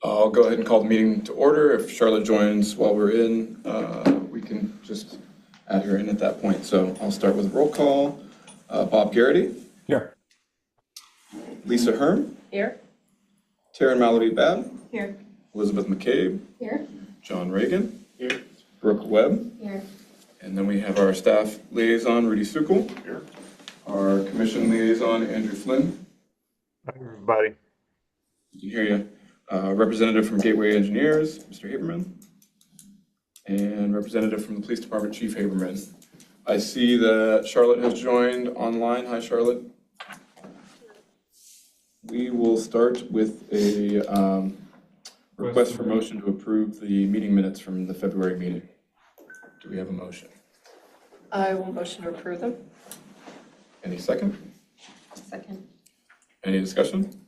I'll go ahead and call the meeting to order. If Charlotte joins while we're in, we can just add her in at that point. So I'll start with a roll call. Bob Garrity. Here. Lisa Hearn. Here. Taryn Mallory Babb. Here. Elizabeth McCabe. Here. John Reagan. Here. Brooke Webb. Here. And then we have our staff liaison, Rudy Sukol. Here. Our commission liaison, Andrew Flynn. Hi, everybody. You can hear you. Representative from Gateway Engineers, Mr. Haberman. And representative from the Police Department, Chief Haberman. I see that Charlotte has joined online. Hi, Charlotte. We will start with a request for motion to approve the meeting minutes from the February meeting. Do we have a motion? I will motion to approve them. Any second? Second. Any discussion?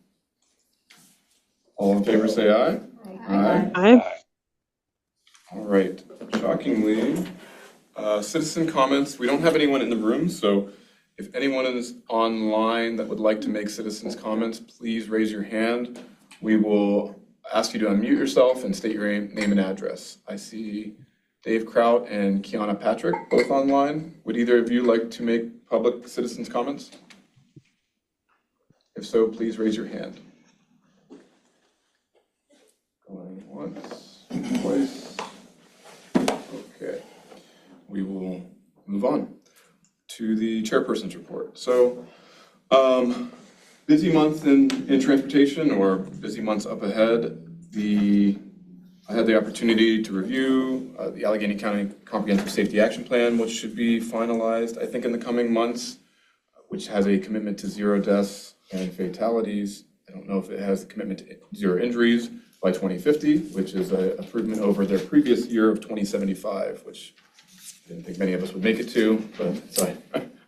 All in favor say aye. Aye. All right, shockingly, citizen comments, we don't have anyone in the room, so if anyone is online that would like to make citizens comments, please raise your hand. We will ask you to unmute yourself and state your name and address. I see Dave Kraut and Kiana Patrick both online. Would either of you like to make public citizens comments? If so, please raise your hand. Going once, twice. Okay, we will move on to the chairperson's report. So, busy month in transportation, or busy months up ahead. I had the opportunity to review the Allegheny County Comprehensive Safety Action Plan, which should be finalized, I think, in the coming months, which has a commitment to 0 deaths and fatalities. I don't know if it has a commitment to 0 injuries by 2050, which is an improvement over their previous year of 2075, which I didn't think many of us would make it to, but so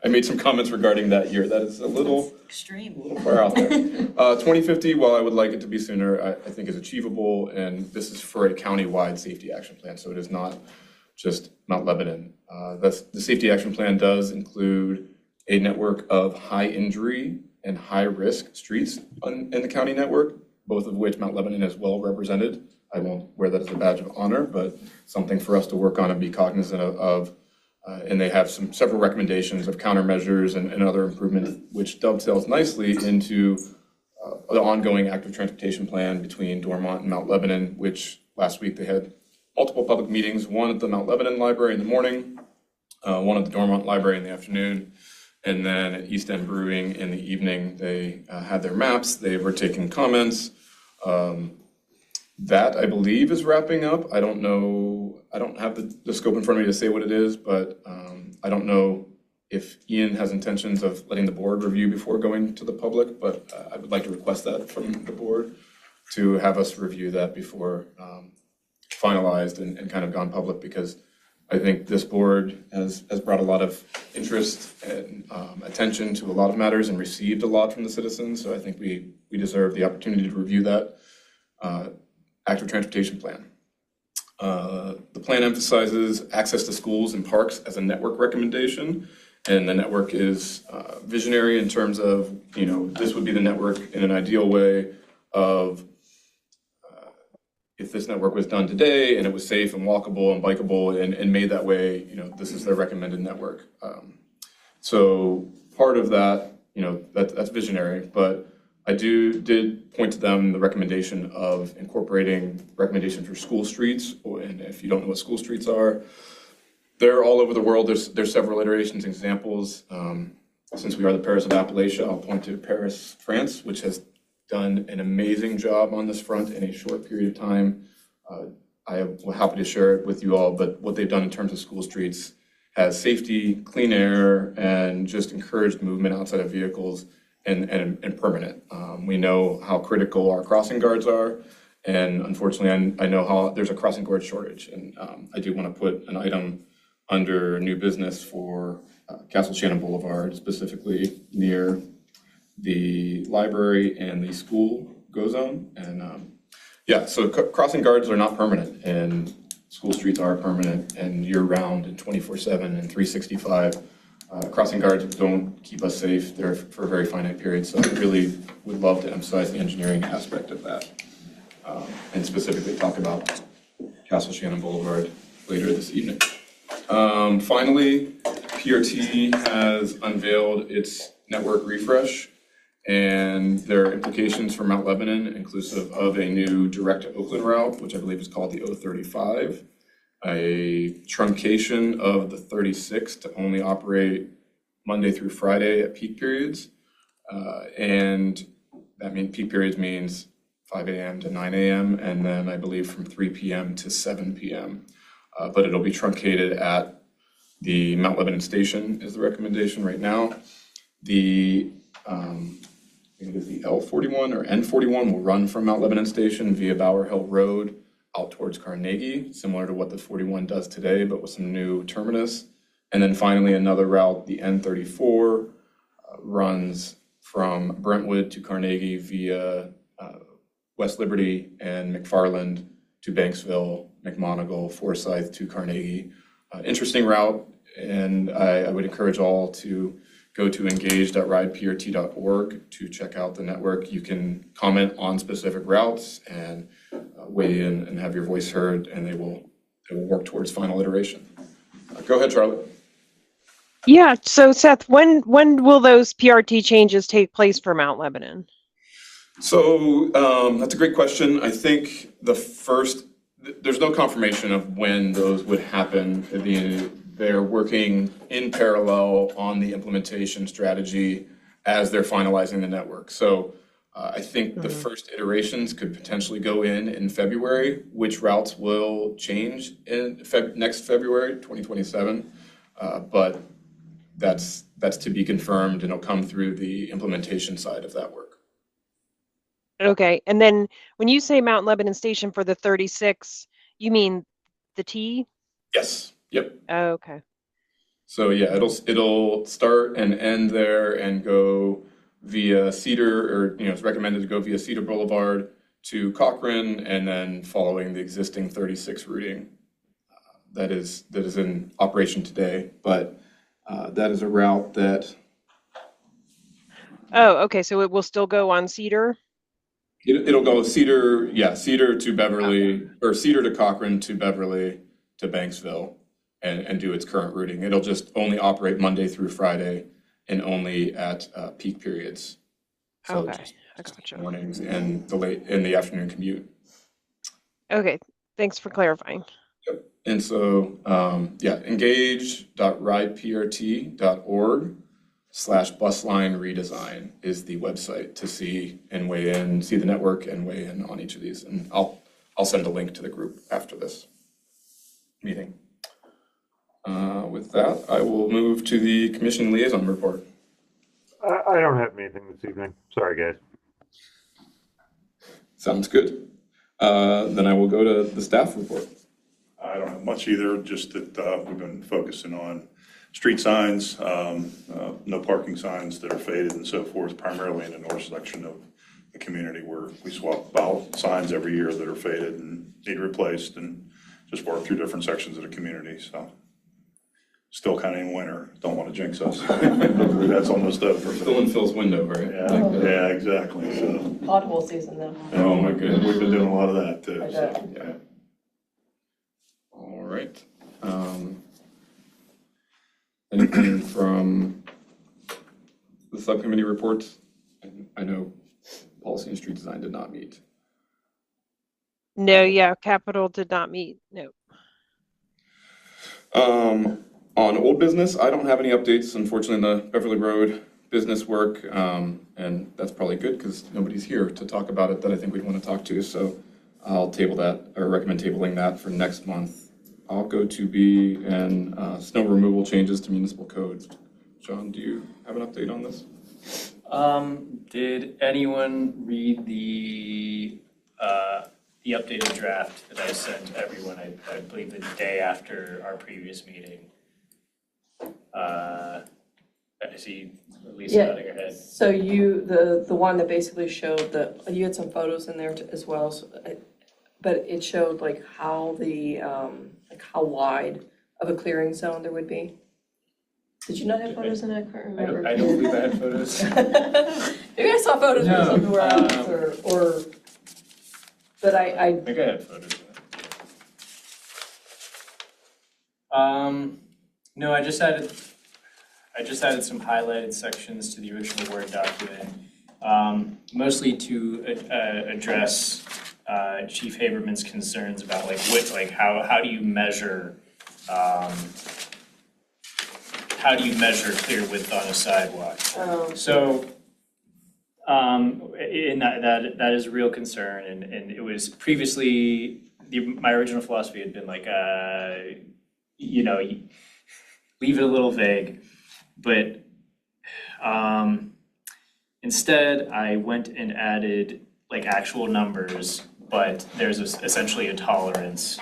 I made some comments regarding that year. That is a little Extreme. far out there. 2050, while I would like it to be sooner, I think is achievable, and this is for a county-wide safety action plan, so it is not just Mount Lebanon. The safety action plan does include a network of high injury and high risk streets in the county network, both of which Mount Lebanon is well represented. I won't wear that as a badge of honor, but something for us to work on and be cognizant of. And they have several recommendations of countermeasures and other improvements, which dovetails nicely into the ongoing active transportation plan between Dormont and Mount Lebanon, which last week they had multiple public meetings, one at the Mount Lebanon Library in the morning, one at the Dormont Library in the afternoon, and then at East End Brewing in the evening. They had their maps, they were taking comments. That, I believe, is wrapping up. I don't know, I don't have the scope in front of me to say what it is, but I don't know if Ian has intentions of letting the board review before going to the public, but I would like to request that from the board to have us review that before finalized and kind of gone public, because I think this board has brought a lot of interest and attention to a lot of matters and received a lot from the citizens. So I think we deserve the opportunity to review that active transportation plan. The plan emphasizes access to schools and parks as a network recommendation, and the network is visionary in terms of, this would be the network in an ideal way of if this network was done today and it was safe and walkable and bikeable and made that way, this is their recommended network. So part of that, that's visionary, but I did point to them the recommendation of incorporating recommendations for school streets. And if you don't know what school streets are, they're all over the world. There's several iterations, examples. Since we are the Paris of Appalachia, I'll point to Paris, France, which has done an amazing job on this front in a short period of time. I am happy to share it with you all, but what they've done in terms of school streets has safety, clean air, and just encouraged movement outside of vehicles and permanent. We know how critical our crossing guards are, and unfortunately I know how there's a crossing guard shortage, and I do want to put an item under new business for Castle Shannon Boulevard, specifically near the library and the school go zone. And so crossing guards are not permanent, and school streets are permanent and year-round and 24/7 and 365. Crossing guards don't keep us safe. They're for a very finite period. So I really would love to emphasize the engineering aspect of that. and specifically talk about Castle Shannon Boulevard later this evening. Finally, PRT has unveiled its network refresh and there are implications for Mount Lebanon, inclusive of a new direct to Oakland route, which I believe is called the 035, a truncation of the 36 to only operate Monday through Friday at peak periods. And that means peak periods means 5 a.m. to 9 a.m. and then I believe from 3 p.m. to 7 p.m. But it'll be truncated at the Mount Lebanon station is the recommendation right now. The I think it is the L41 or N41 will run from Mount Lebanon station via Bower Hill Road out towards Carnegie, similar to what the 41 does today, but with some new terminus. And then finally, another route, the N34, runs from Brentwood to Carnegie via West Liberty and McFarland to Banksville, McMonagle, Forsyth to Carnegie. Interesting route, and I would encourage all to go to engage.rideprt.org to check out the network. You can comment on specific routes and weigh in and have your voice heard, and they will work towards final iteration. Go ahead, Charlotte. Yeah, so Seth, when will those PRT changes take place for Mount Lebanon? So that's a great question. I think there's no confirmation of when those would happen. They're working in parallel on the implementation strategy as they're finalizing the network. So I think the first iterations could potentially go in February, which routes will change in next February, 2027. But that's to be confirmed, and it'll come through the implementation side of that work. Okay, and then when you say Mount Lebanon Station for the 36, you mean the T? Yes. Yep. Oh, okay. So yeah, it'll start and end there and go via Cedar, or it's recommended to go via Cedar Boulevard to Cochrane, and then following the existing 36 routing that is in operation today. But that is a route that. Oh, okay. So it will still go on Cedar? It'll go Cedar to Beverly, or Cedar to Cochrane to Beverly to Banksville. And do its current routing. It'll just only operate Monday through Friday and only at peak periods. So Okay, I gotcha. Mornings and the afternoon commute. Okay, thanks for clarifying. Yep. And so, engage.rideprt.org/busline redesign is the website to see and weigh in, see the network and weigh in on each of these. And I'll send a link to the group after this meeting. With that, I will move to the commission liaison report. I don't have anything this evening. Sorry, guys. Sounds good. Then I will go to the staff report. I don't have much either, just that we've been focusing on street signs, no parking signs that are faded and so forth, primarily in the north section of the community where we swap out signs every year that are faded and need replaced, and just work through different sections of the community. So still kind of in winter, don't want to jinx us. That's almost over. Still in Phil's window, right? Yeah, exactly. So, Pothole season though. Oh my goodness. We've been doing a lot of that too. So, Yeah. All right. Anything from the subcommittee reports? I know policy and street design did not meet. No, yeah, Capital did not meet. No. On old business, I don't have any updates, unfortunately, in the Beverly Road business work, and that's probably good because nobody's here to talk about it that I think we'd want to talk to. So I'll table that, or recommend tabling that for next month. I'll go to B and snow removal changes to municipal codes. John, do you have an update on this? Did anyone read the updated draft that I sent everyone, I believe the day after our previous meeting? I see Lisa nodding her head. So the one that basically showed you had some photos in there as well, so but it showed like how how wide of a clearing zone there would be. Did you not have photos in it? I can't remember. I don't believe I had photos. Maybe I saw photos from somewhere else, or But I think I had photos of it. No, I just added some highlighted sections to the original Word document, mostly to address Chief Haberman's concerns about how do you measure clear width on a sidewalk? So, and that is a real concern, and it was previously, my original philosophy had been like, leave it a little vague, but instead I went and added like actual numbers, but there's essentially a tolerance.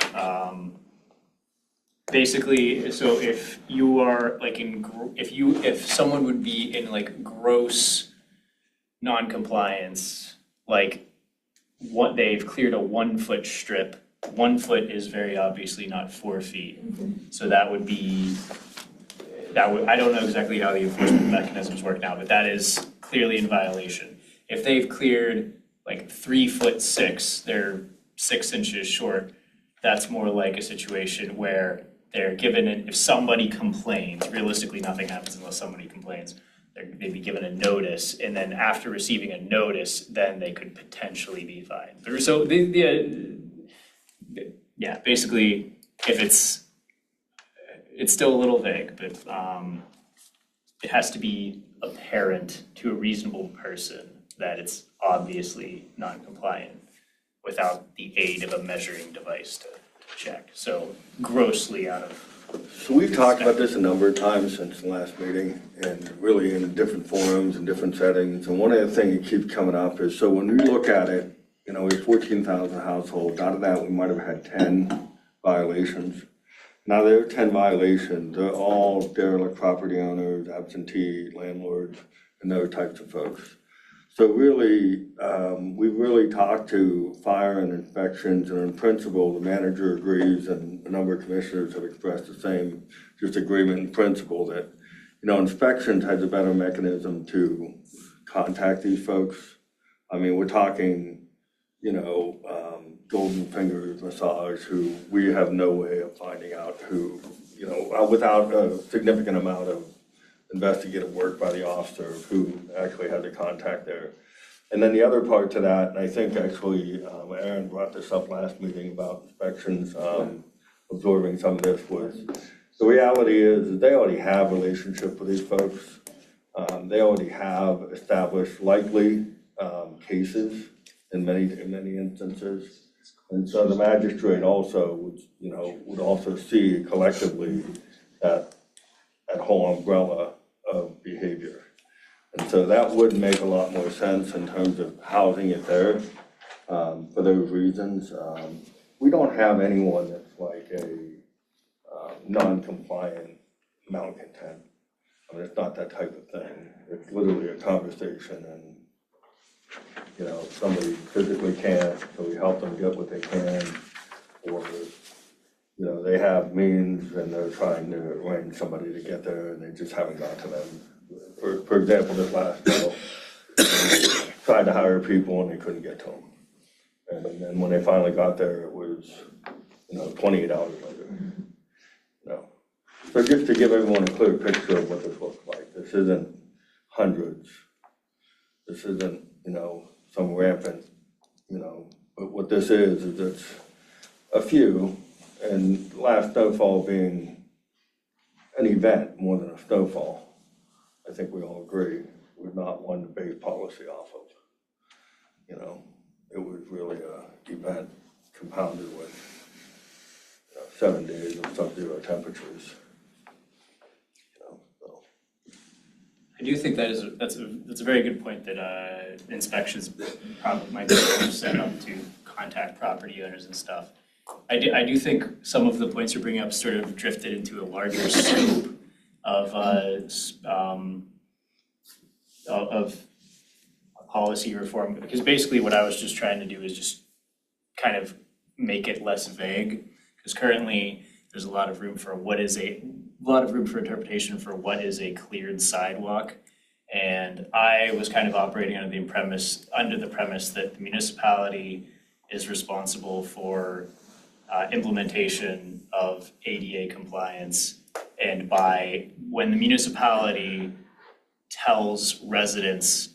Basically, so if you are like if someone would be in like gross non-compliance, like what they've cleared a 1 foot strip, 1 foot is very obviously not 4 feet. So I don't know exactly how the enforcement mechanisms work now, but that is clearly in violation. If they've cleared like 3'6", they're 6 inches short, that's more like a situation where they're given, if somebody complains, realistically nothing happens unless somebody complains, they'd be given a notice, and then after receiving a notice, then they could potentially be fined. So yeah, basically, if it's still a little vague, but it has to be apparent to a reasonable person that it's obviously non-compliant without the aid of a measuring device to check. So grossly out of. So we've talked about this a number of times since the last meeting, and really in different forums and different settings. And one of the things that keeps coming up is, so when we look at it, we have 14,000 households. Out of that, we might have had 10 violations. Now, there are 10 violations. They're all derelict property owners, absentee landlords, and those types of folks. So really, we've really talked to fire and inspections, and in principle, the manager agrees, and a number of commissioners have expressed the same just agreement in principle that, inspections has a better mechanism to contact these folks. I mean, we're talking, golden fingers massage, who we have no way of finding out who, without a significant amount of investigative work by the officer who actually had the contact there. And then the other part to that, and I think actually Aaron brought this up last meeting about inspections, absorbing some of this, was the reality is they already have a relationship with these folks. They already have established likely cases in many instances. And so the magistrate also would also see collectively that whole umbrella of behavior. And so that would make a lot more sense in terms of housing it there for those reasons. We don't have anyone that's like a non-compliant malcontent. I mean, it's not that type of thing. It's literally a conversation, and somebody physically can't, so we help them get what they can, or they have means and they're trying to arrange somebody to get there and they just haven't got to them. For example, this last bill, tried to hire people and they couldn't get to them. And then when they finally got there, it was, 28 hours later. So just to give everyone a clear picture of what this looks like, this isn't hundreds. This isn't, some rampant, but what this is it's a few, and last snowfall being an event more than a snowfall. I think we all agree we're not one to base policy off of. It was really an event compounded with 7 days of sub-zero temperatures. I do think that's a very good point, that inspections probably might be set up to contact property owners and stuff. I do think some of the points you're bringing up sort of drifted into a larger scope of policy reform, because basically what I was just trying to do is just kind of make it less vague, because currently there's a lot of room for interpretation for what is a cleared sidewalk. And I was kind of operating under the premise that the municipality is responsible for implementation of ADA compliance. And when the municipality tells residents,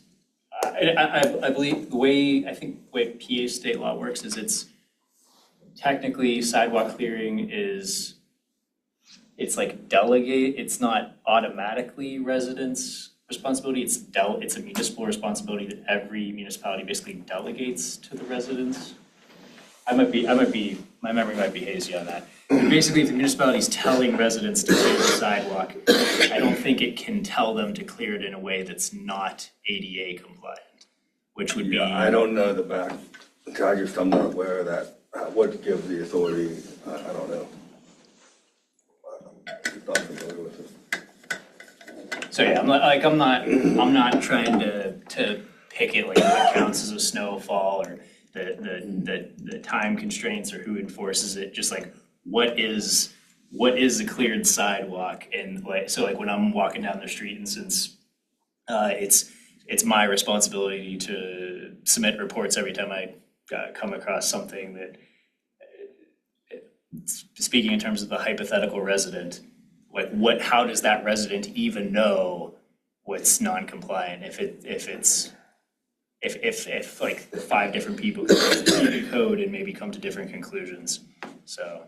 I believe the way PA state law works is it's technically sidewalk clearing it's like it's not automatically residents' responsibility, it's a municipal responsibility that every municipality basically delegates to the residents. My memory might be hazy on that. But basically, if the municipality is telling residents to clear the sidewalk, I don't think it can tell them to clear it in a way that's not ADA compliant, which would be. I don't know the back, I'm not aware of that, what gives the authority, I don't know. I'm not familiar with it. So yeah, I'm not trying to pick it like what counts as a snowfall or the time constraints or who enforces it, just like what is a cleared sidewalk. And like when I'm walking down the street, and since it's my responsibility to submit reports every time I come across something that, speaking in terms of the hypothetical resident, like how does that resident even know what's non-compliant if like 5 different people could read the code and maybe come to different conclusions, so.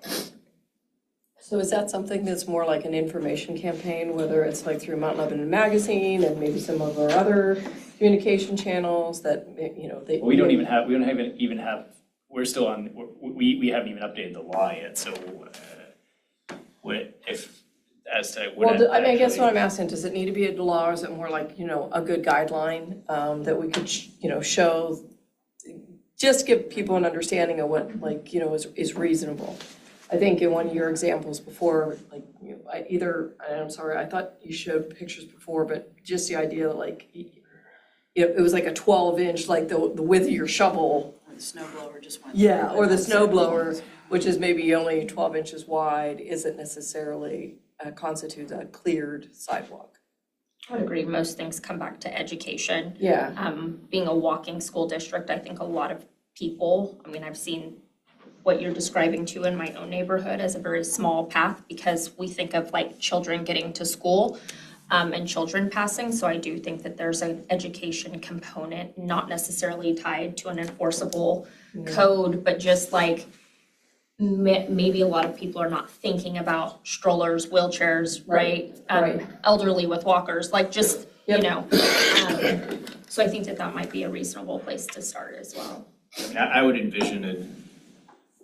So is that something that's more like an information campaign, whether it's like through Mount Lebanon Magazine and maybe some of our other communication channels that, We don't even have, we're still on, we haven't even updated the law yet, so I guess what I'm asking, does it need to be a law, or is it more like, a good guideline that we could, show, just give people an understanding of what, is reasonable? I think in one of your examples before, I'm sorry, I thought you showed pictures before, but just the idea that it was like a 12-inch, like the width of your shovel. Or the snow blower just went. Yeah, or the snow blower, which is maybe only 12 inches wide, isn't necessarily constitutes a cleared sidewalk. I would agree. Most things come back to education. Yeah. Being a walking school district, I think a lot of people, I've seen what you're describing too in my own neighborhood as a very small path, because we think of like children getting to school and children passing. So I do think that there's an education component, not necessarily tied to an enforceable code, but just like maybe a lot of people are not thinking about strollers, wheelchairs, right? Elderly with walkers, like just, so I think that might be a reasonable place to start as well. I would envision it.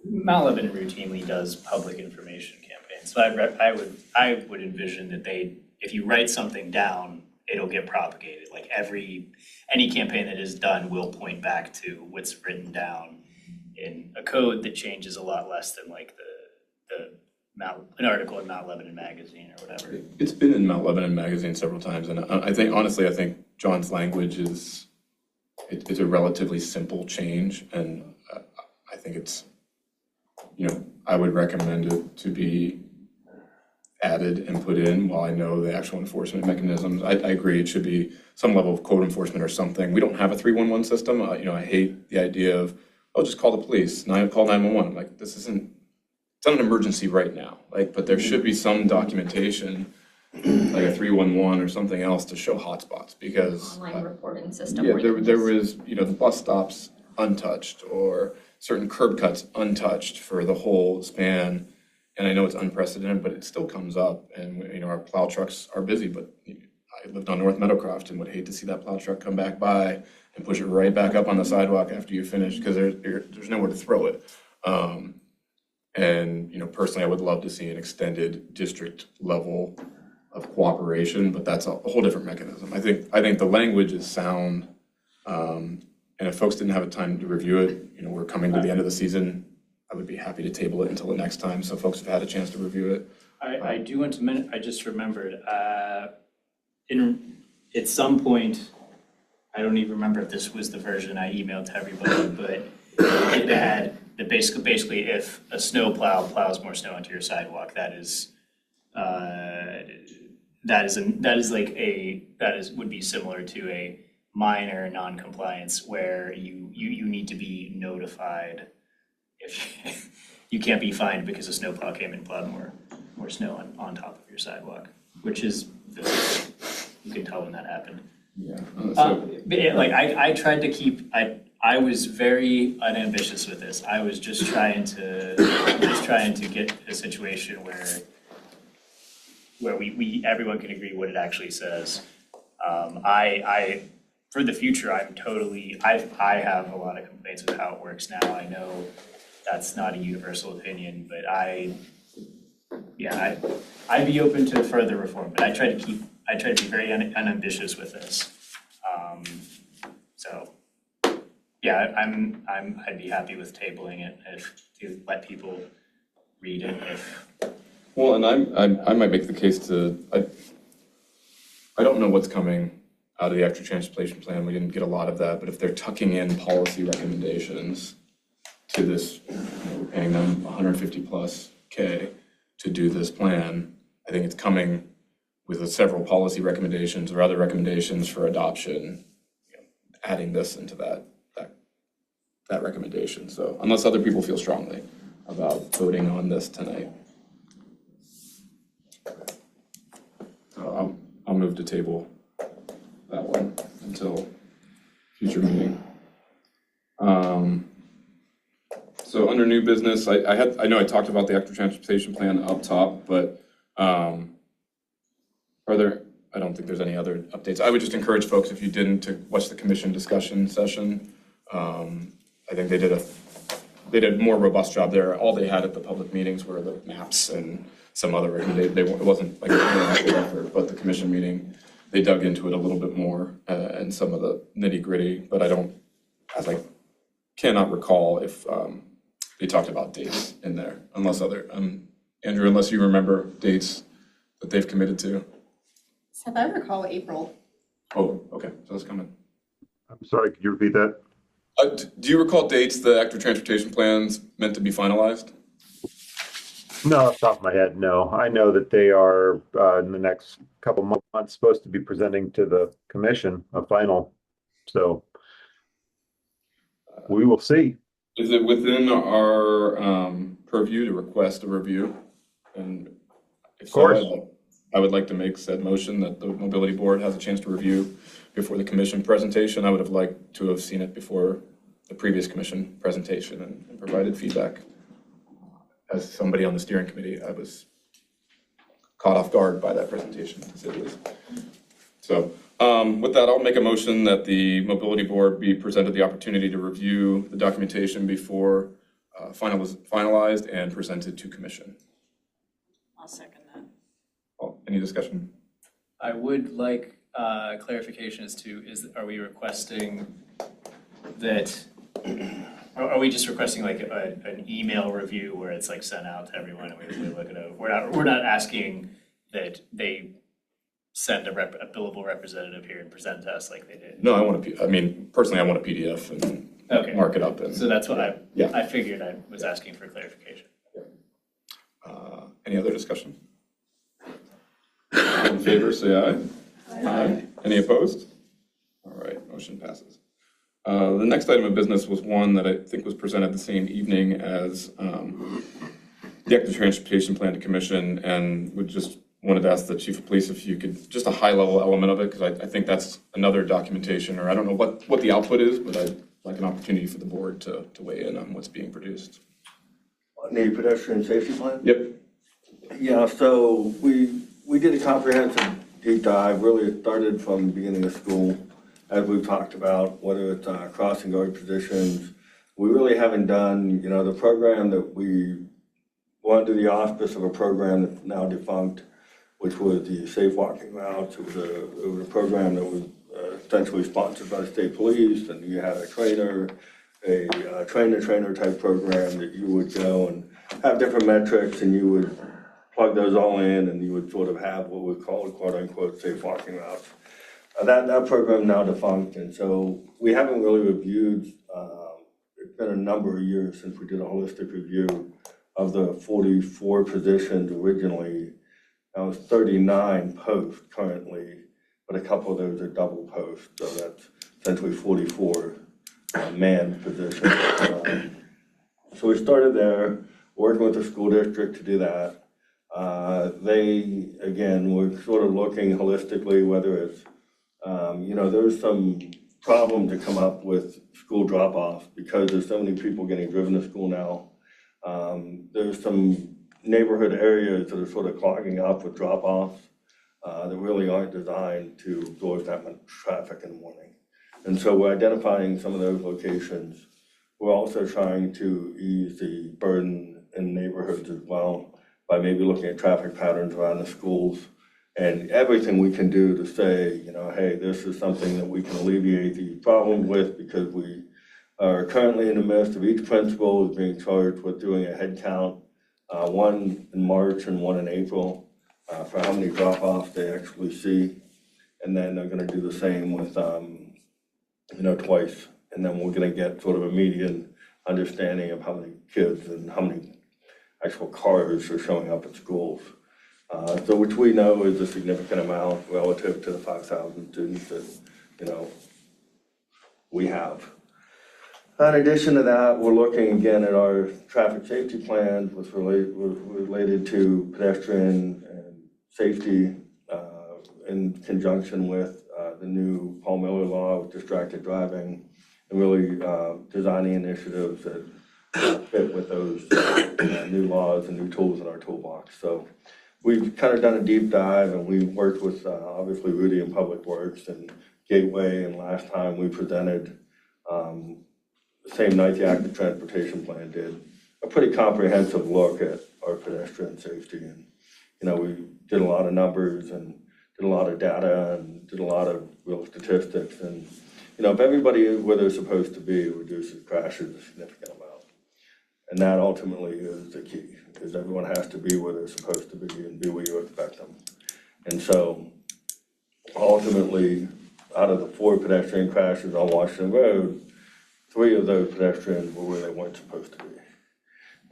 Mount Lebanon routinely does public information campaigns, so I would envision that if you write something down, it'll get propagated. Like any campaign that is done will point back to what's written down in a code that changes a lot less than like an article in Mount Lebanon Magazine or whatever. It's been in Mount Lebanon Magazine several times, and I think John's language it's a relatively simple change, and I think it's, I would recommend it to be added and put in. While I know the actual enforcement mechanisms, I agree it should be some level of code enforcement or something. We don't have a 311 system. I hate the idea of, just call the police, call 911. Like, it's not an emergency right now. But there should be some documentation, like a 311 or something else to show hotspots, because Online reporting system. yeah, there was, the bus stops untouched, or certain curb cuts untouched for the whole span. And I know it's unprecedented, but it still comes up. And, our plow trucks are busy, but I lived on North Meadowcroft and would hate to see that plow truck come back by and push it right back up on the sidewalk after you finish, because there's nowhere to throw it. And, personally, I would love to see an extended district level of cooperation, but that's a whole different mechanism. I think the language is sound. And if folks didn't have a time to review it, we're coming to the end of the season. I would be happy to table it until the next time, so folks have had a chance to review it. I do want to mention, I just remembered, at some point, I don't even remember if this was the version I emailed to everybody, but it had that basically if a snow plow plows more snow onto your sidewalk, that would be similar to a minor non-compliance where you need to be notified if you can't be fined because a snowplow came and plowed more snow on top of your sidewalk, which is, you can tell when that happened. Yeah. Like I tried to keep, I was very unambitious with this. I was just trying to get a situation where everyone can agree what it actually says. For the future, I have a lot of complaints with how it works now. I know that's not a universal opinion, but I'd be open to further reform, but I try to be very unambitious with this. So, yeah, I'd be happy with tabling it to let people read it if. Well, and I might make the case I don't know what's coming out of the extra transportation plan. We didn't get a lot of that, but if they're tucking in policy recommendations to this, we're paying them 150 plus K to do this plan, I think it's coming with several policy recommendations or other recommendations for adoption, adding this into that recommendation. So unless other people feel strongly about voting on this tonight. So I'll move to table that one until future meeting. So under new business, I know I talked about the extra transportation plan up top, but I don't think there's any other updates. I would just encourage folks, if you didn't, to watch the commission discussion session. I think they did a more robust job there. All they had at the public meetings were the maps and some other recommendations. It wasn't like a full effort, but the commission meeting, they dug into it a little bit more and some of the nitty gritty, but I cannot recall if they talked about dates in there, unless Andrew, unless you remember dates that they've committed to. So if I recall, April. Oh, okay, so that's coming. I'm sorry, could you repeat that? Do you recall dates the extra transportation plans meant to be finalized? No, off the top of my head, no. I know that they are, in the next couple months, supposed to be presenting to the commission a final. So we will see. Is it within our purview to request a review? And if so, Of course. I would like to make said motion that the mobility board has a chance to review before the commission presentation. I would have liked to have seen it before the previous commission presentation and provided feedback. As somebody on the steering committee, I was caught off guard by that presentation, to say the least. So with that, I'll make a motion that the mobility board be presented the opportunity to review the documentation before finalized and presented to commission. I'll second that. Oh, any discussion? I would like clarification as to, are we requesting that, are we just requesting like an email review where it's like sent out to everyone and we look it over? We're not asking that they send a billable representative here and present to us like they did. No, personally, I want a PDF and mark it up. And so that's what yeah. I figured. I was asking for clarification. Any other discussion? All in favor, say aye. Aye. Any opposed? All right, motion passes. The next item of business was one that I think was presented the same evening as the Active Transportation Plan to Commission, and would just wanted to ask the Chief of Police if you could, just a high-level element of it, because I think that's another documentation, or I don't know what the output is, but I'd like an opportunity for the board to weigh in on what's being produced. The pedestrian safety plan? Yep. Yeah, so we did a comprehensive deep dive. Really, it started from the beginning of school, as we've talked about, whether it's crossing guard positions. We really haven't done, the program that we wanted to the auspice of a program that's now defunct, which was the Safe Walking Routes. It was a program that was essentially sponsored by the state police, and you had a trainer, a trainer type program that you would go and have different metrics, and you would plug those all in, and you would sort of have what we call quote unquote safe walking routes. That program now defunct, and so we haven't really reviewed. It's been a number of years since we did a holistic review of the 44 positions originally. Now it's 39 posts currently, but a couple of those are double posts, so that's essentially 44 man positions. So So we started there, working with the school district to do that. They, again, were sort of looking holistically, whether it's, there's some problem to come up with school drop-offs because there's so many people getting driven to school now. There's some neighborhood areas that are sort of clogging up with drop-offs that really aren't designed to absorb that much traffic in the morning. And so we're identifying some of those locations. We're also trying to ease the burden in neighborhoods as well by maybe looking at traffic patterns around the schools and everything we can do to say, hey, this is something that we can alleviate the problem with, because we are currently in the midst of each principal is being charged with doing a head count, one in March and one in April, for how many drop-offs they actually see. And then they're gonna do the same with, twice. And then we're gonna get sort of a median understanding of how many kids and how many actual cars are showing up at schools. So which we know is a significant amount relative to the 5,000 students that, we have. In addition to that, we're looking again at our traffic safety plans, which related to pedestrian and safety in conjunction with the new Paul Miller law with distracted driving, and really designing initiatives that fit with those new laws and new tools in our toolbox. So we've kind of done a deep dive, and we've worked with obviously Rudy in Public Works and Gateway, and last time we presented the same night the active transportation plan did a pretty comprehensive look at our pedestrian safety. And we did a lot of numbers and did a lot of data and did a lot of real statistics. And if everybody is where they're supposed to be, it reduces crashes a significant amount. And that ultimately is the key, because everyone has to be where they're supposed to be and be where you expect them. And so ultimately, out of the 4 pedestrian crashes on Washington Road, 3 of those pedestrians were where they weren't supposed to be.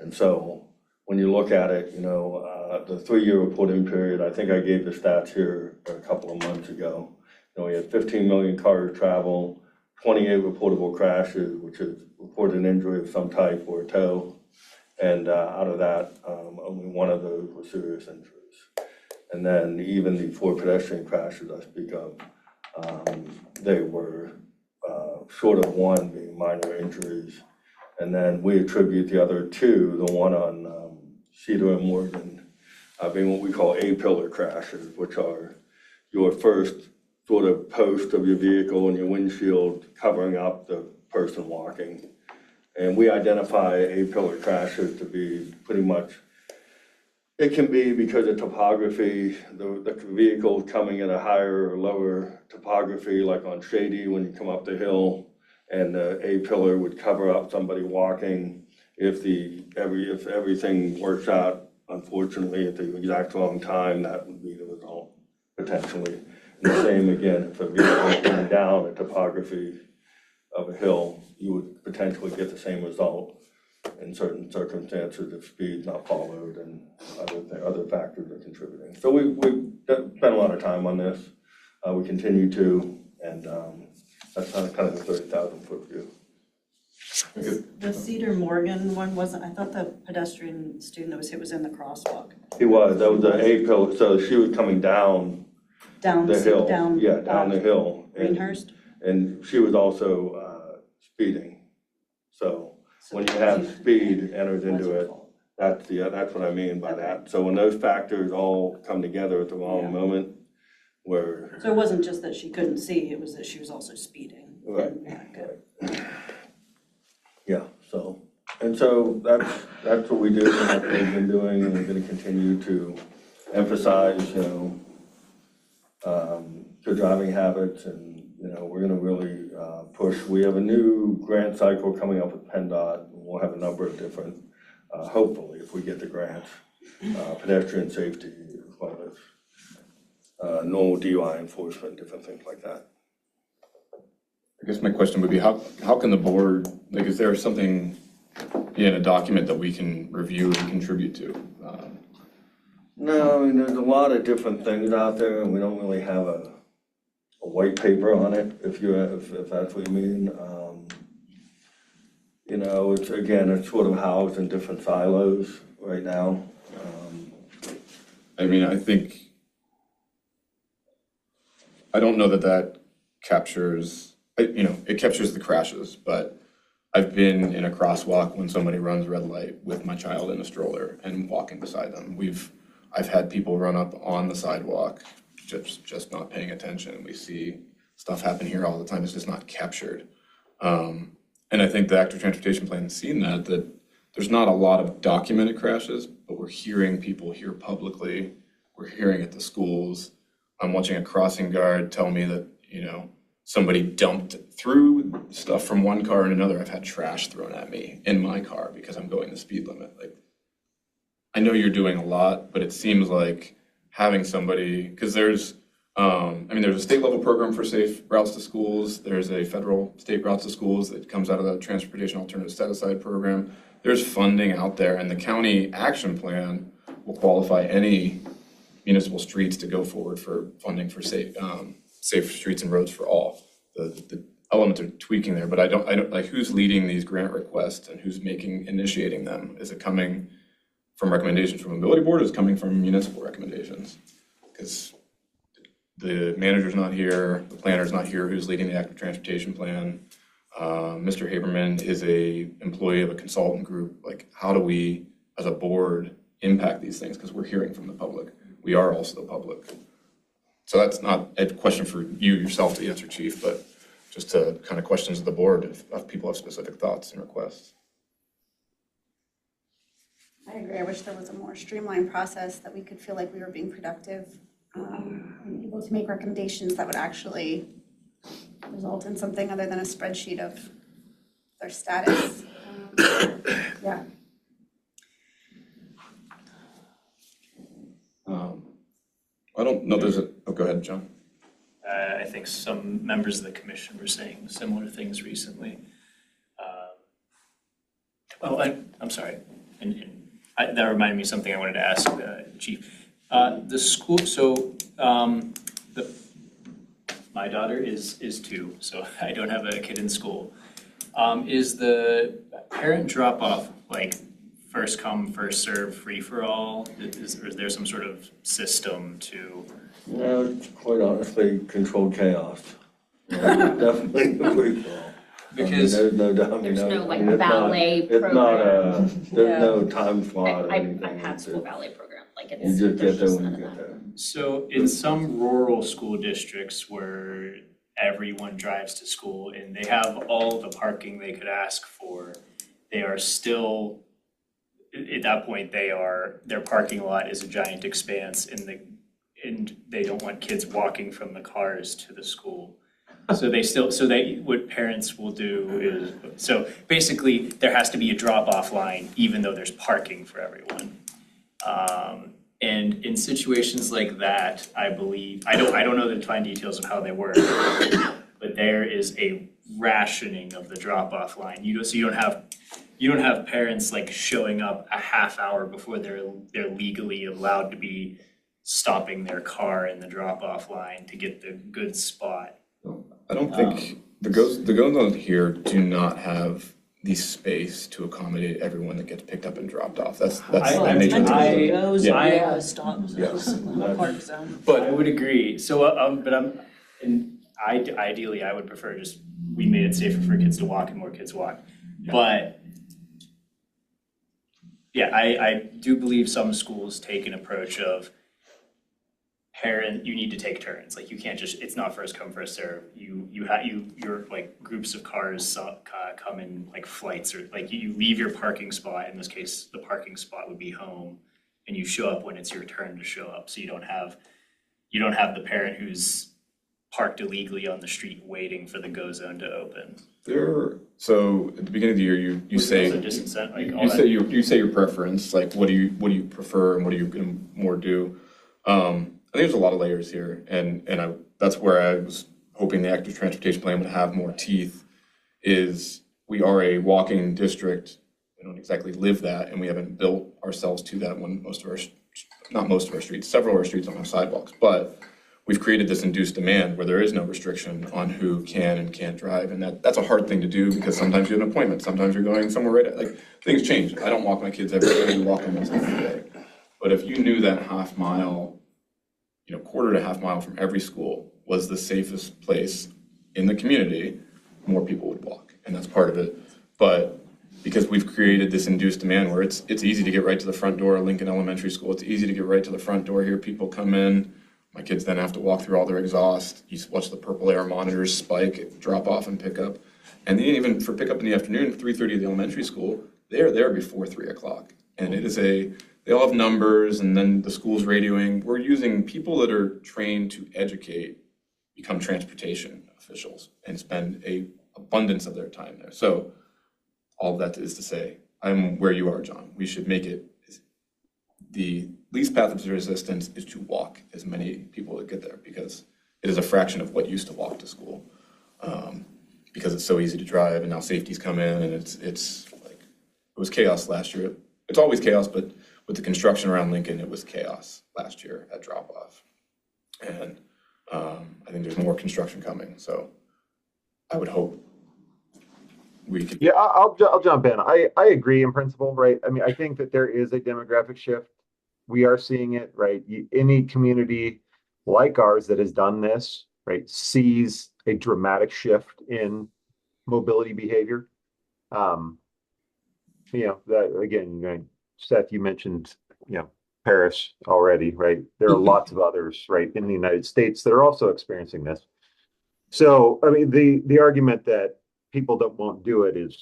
And so when you look at it, the 3-year reporting period, I think I gave the stats here a couple of months ago. We had 15 million cars travel, 28 reportable crashes, which is reported injury of some type or a tow. And out of that, only 1 of those was serious injuries. And then even the 4 pedestrian crashes I speak of, they were short of 1 being minor injuries. And then we attribute the other 2, the one on Cedar and Morgan, being what we call A-pillar crashes, which are your first sort of post of your vehicle and your windshield covering up the person walking. And we identify A-pillar crashes to be pretty much, it can be because of topography, the vehicle coming at a higher or lower topography, like on Shady when you come up the hill, and the A-pillar would cover up somebody walking. If everything works out, unfortunately, at the exact wrong time, that would be the result, potentially. And the same again, if a vehicle is going down a topography of a hill, you would potentially get the same result in certain circumstances if speed not followed and other factors are contributing. So we spent a lot of time on this. We continue to, and that's kind of the 30,000-foot view. The Cedar Morgan one wasn't, I thought the pedestrian student that was hit was in the crosswalk. He was, that was the A-pillar, so she was coming down the hill. Down the hill. Greenhurst. And she was also speeding. So when you have speed entered into it, that's what I mean by that. So when those factors all come together at the wrong moment, where. So it wasn't just that she couldn't see, it was that she was also speeding. Right. Yeah, good. Yeah, so that's what we do, and that's what we've been doing, and we're gonna continue to emphasize, good driving habits, and, we're gonna really push. We have a new grant cycle coming up with PennDOT, and we'll have a number of different, hopefully, if we get the grants, pedestrian safety, as well as normal DUI enforcement, different things like that. I guess my question would be, how can the board, is there something in a document that we can review and contribute to? No, I mean, there's a lot of different things out there, and we don't really have a white paper on it, if that's what you mean. you know, it's sort of housed in different silos right now. I mean, I don't know that captures, it captures the crashes, but I've been in a crosswalk when somebody runs red light with my child in a stroller and walking beside them. I've had people run up on the sidewalk, just not paying attention. We see stuff happen here all the time, it's just not captured. And I think the active transportation plan has seen that there's not a lot of documented crashes, but we're hearing people here publicly, we're hearing at the schools. I'm watching a crossing guard tell me that, somebody dumped through stuff from one car and another. I've had trash thrown at me in my car because I'm going the speed limit. Like, I know you're doing a lot, but it seems like having somebody, because there's a state level program for safe routes to schools. There's a federal state routes to schools that comes out of the Transportation Alternative Set Aside program. There's funding out there, and the county action plan will qualify any municipal streets to go forward for funding for safe streets and roads for all. The elements are tweaking there, but I don't like who's leading these grant requests and who's initiating them. Is it coming from recommendations from a mobility board, or is it coming from municipal recommendations? Because the manager's not here, the planner's not here, who's leading the active transportation plan. Mr. Haberman is a employee of a consultant group. Like, how do we, as a board, impact these things? Because we're hearing from the public. We are also the public. So that's not a question for you yourself to answer, Chief, but just to kind of questions of the board if people have specific thoughts and requests. I agree. I wish there was a more streamlined process that we could feel like we were being productive and able to make recommendations that would actually result in something other than a spreadsheet of their status. Yeah. I don't know, go ahead, John. I think some members of the commission were saying similar things recently. I'm sorry, that reminded me of something I wanted to ask Chief. The school, my daughter is 2, so I don't have a kid in school. Is the parent drop-off like first come, first serve, free for all? Is there some sort of system to? No, quite honestly, controlled chaos. Definitely free for all. Because there's no doubt. There's no like ballet It's not program. there's no time slot or I've anything. had school ballet program, like You it's, just there's get there just when none you of get that. there. So in some rural school districts where everyone drives to school and they have all the parking they could ask for, they are still, at that point, their parking lot is a giant expanse and they don't want kids walking from the cars to the school. So what parents will do is, so basically there has to be a drop-off line even though there's parking for everyone. And in situations like that, I believe, I don't know the fine details of how they work, but there is a rationing of the drop-off line. So you don't have parents like showing up a half hour before they're legally allowed to be stopping their car in the drop-off line to get the good spot. I don't think the go-zones here do not have the space to accommodate everyone that gets picked up and dropped off. That's the nature of it. Yeah, stops. Yes. Park zone. But I would agree. So, ideally, I would prefer we made it safer for kids to walk and more kids walk. Yeah. But yeah, I do believe some schools take an approach of you need to take turns. Like you can't it's not first come, first serve. Your like groups of cars come in like flights, or like you leave your parking spot. In this case, the parking spot would be home, and you show up when it's your turn to show up. So you don't have the parent who's parked illegally on the street waiting for the go zone to open. So at the beginning of the year, you say you say your preference, like what do you prefer and what are you gonna more do? I think there's a lot of layers here, and that's where I was hoping the active transportation plan would have more teeth. Is we are a walking district. We don't exactly live that, and we haven't built ourselves to that when several of our streets don't have sidewalks. But we've created this induced demand where there is no restriction on who can and can't drive. And that's a hard thing to do because sometimes you have an appointment, sometimes you're going somewhere like things change. I don't walk my kids every day, we walk almost every day. But if you knew that half mile, quarter to half mile from every school was the safest place in the community, more people would walk. And that's part of it. But because we've created this induced demand where it's easy to get right to the front door of Lincoln Elementary School, it's easy to get right to the front door here, people come in, my kids then have to walk through all their exhaust, you watch the purple air monitors spike, drop off and pick up. And then even for pickup in the afternoon, 3:30 at the elementary school, they are there before 3 o'clock. And they all have numbers, and then the school's radioing. We're using people that are trained to educate, become transportation officials, and spend a abundance of their time there. So all of that is to say, I'm where you are, John. We should make it, the least path of resistance is to walk as many people that get there, because it is a fraction of what used to walk to school. Because it's so easy to drive, and now safety's come in, and it's like, it was chaos last year. It's always chaos, but with the construction around Lincoln, it was chaos last year at drop-off. And I think there's more construction coming, so I would hope we could. Yeah, I'll jump in. I agree in principle, right? I mean, I think that there is a demographic shift. We are seeing it, right? Any community like ours that has done this, right, sees a dramatic shift in mobility behavior. That again, Seth, you mentioned, Paris already, right? There are lots of others, right, in the United States that are also experiencing this. So, I mean, the argument that people that won't do it is,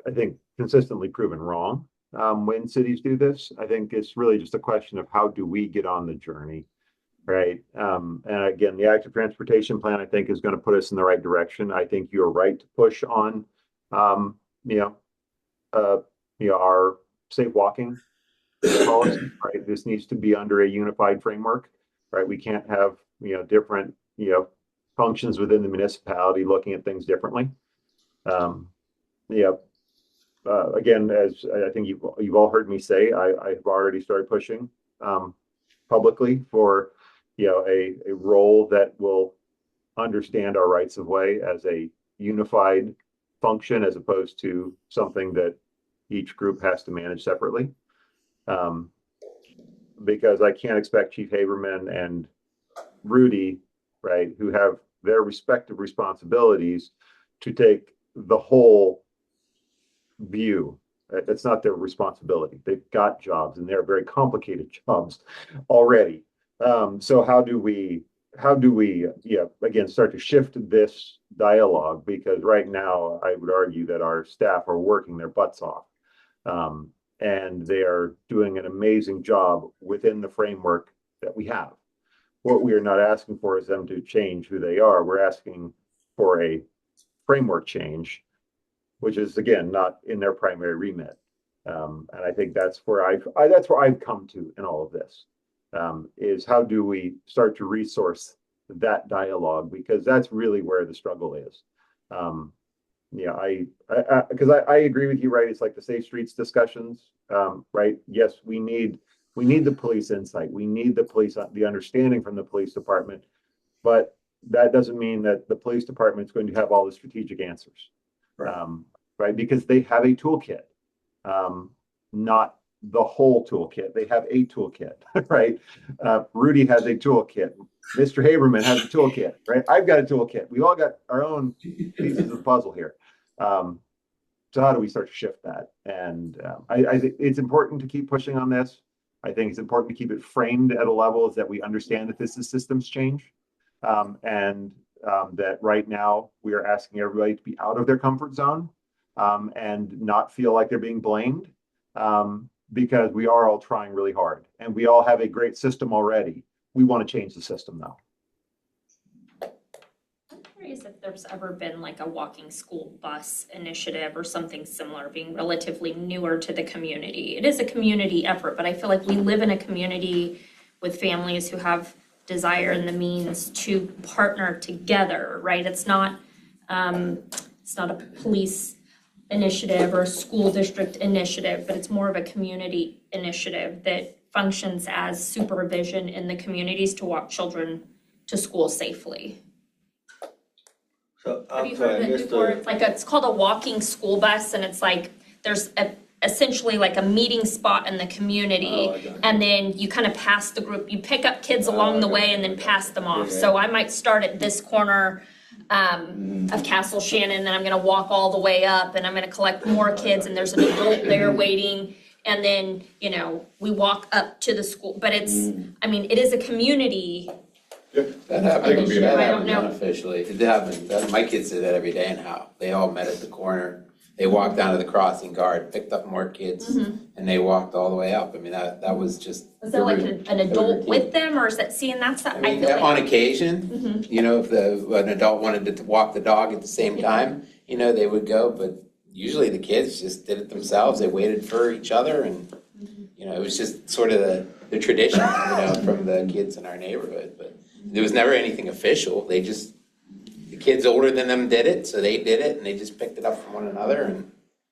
I think, consistently proven wrong. When cities do this, I think it's really just a question of how do we get on the journey, right? And again, the active transportation plan, I think, is going to put us in the right direction. I think you're right to push on, our safe walking policy, right? This needs to be under a unified framework, right? We can't have, different, functions within the municipality looking at things differently. Again, as I think you've all heard me say, I've already started pushing publicly for a role that will understand our rights of way as a unified function as opposed to something that each group has to manage separately. Because I can't expect Chief Haberman and Rudy, right, who have their respective responsibilities, to take the whole view. It's not their responsibility. They've got jobs, and they're very complicated jobs already. So how do we again start to shift this dialogue? Because right now I would argue that our staff are working their butts off, and they are doing an amazing job within the framework that we have. What we are not asking for is them to change who they are. We're asking for a framework change, which is again not in their primary remit. And I think that's where I've come to in all of this, is how do we start to resource that dialogue, because that's really where the struggle is. Because I agree with you, right? It's like the safe streets discussions, right? Yes, we need the police insight. We need the understanding from the police department, but that doesn't mean that the police department is going to have all the strategic answers, right? Because they have a toolkit, not the whole toolkit. They have a toolkit, right? Rudy has a toolkit. Mr. Haberman has a toolkit, right? I've got a toolkit. We all got our own pieces of the puzzle here. So how do we start to shift that? And I think it's important to keep pushing on this. I think it's important to keep it framed at a level that we understand that this is systems change, and that right now we are asking everybody to be out of their comfort zone, and not feel like they're being blamed, because we are all trying really hard and we all have a great system already. We want to change the system now. I'm curious if there's ever been like a walking school bus initiative or something similar, being relatively newer to the community. It is a community effort, but I feel like we live in a community with families who have desire and the means to partner together, right? It's not a police initiative or a school district initiative, but it's more of a community initiative that functions as supervision in the communities to walk children to school safely. So, Have I'm you sorry, heard I of it missed before? the, It's like, it's called a walking school bus, and it's like, there's essentially like a meeting spot in the community. Oh, I got you. And then you kind of pass the group, you pick up kids along the way and then pass them off. So I might start at this corner of Castle Shannon, then I'm gonna walk all the way up, and I'm gonna collect more kids, and there's an adult there waiting. And then, you know, we walk up to the school, but it's, I mean, it is a community. That happens, Initiative, that I don't happens know. unofficially. It happens. My kids did that every day in Howe. They all met at the corner. They walked down to the crossing guard, picked up more kids, and they walked all the way up. I mean, that was just. Was there like an adult routine. with them, or is that, seeing that's that, I I mean, feel like. on occasion, you know, if an adult wanted to walk the dog at the same time, you know, they would go, but usually the kids just did it themselves. They waited for each other, and, you know, it was just sort of the tradition, you know, from the kids in our neighborhood. But there was never anything official. They just, the kids older than them did it, so they did it, and they just picked it up from one another.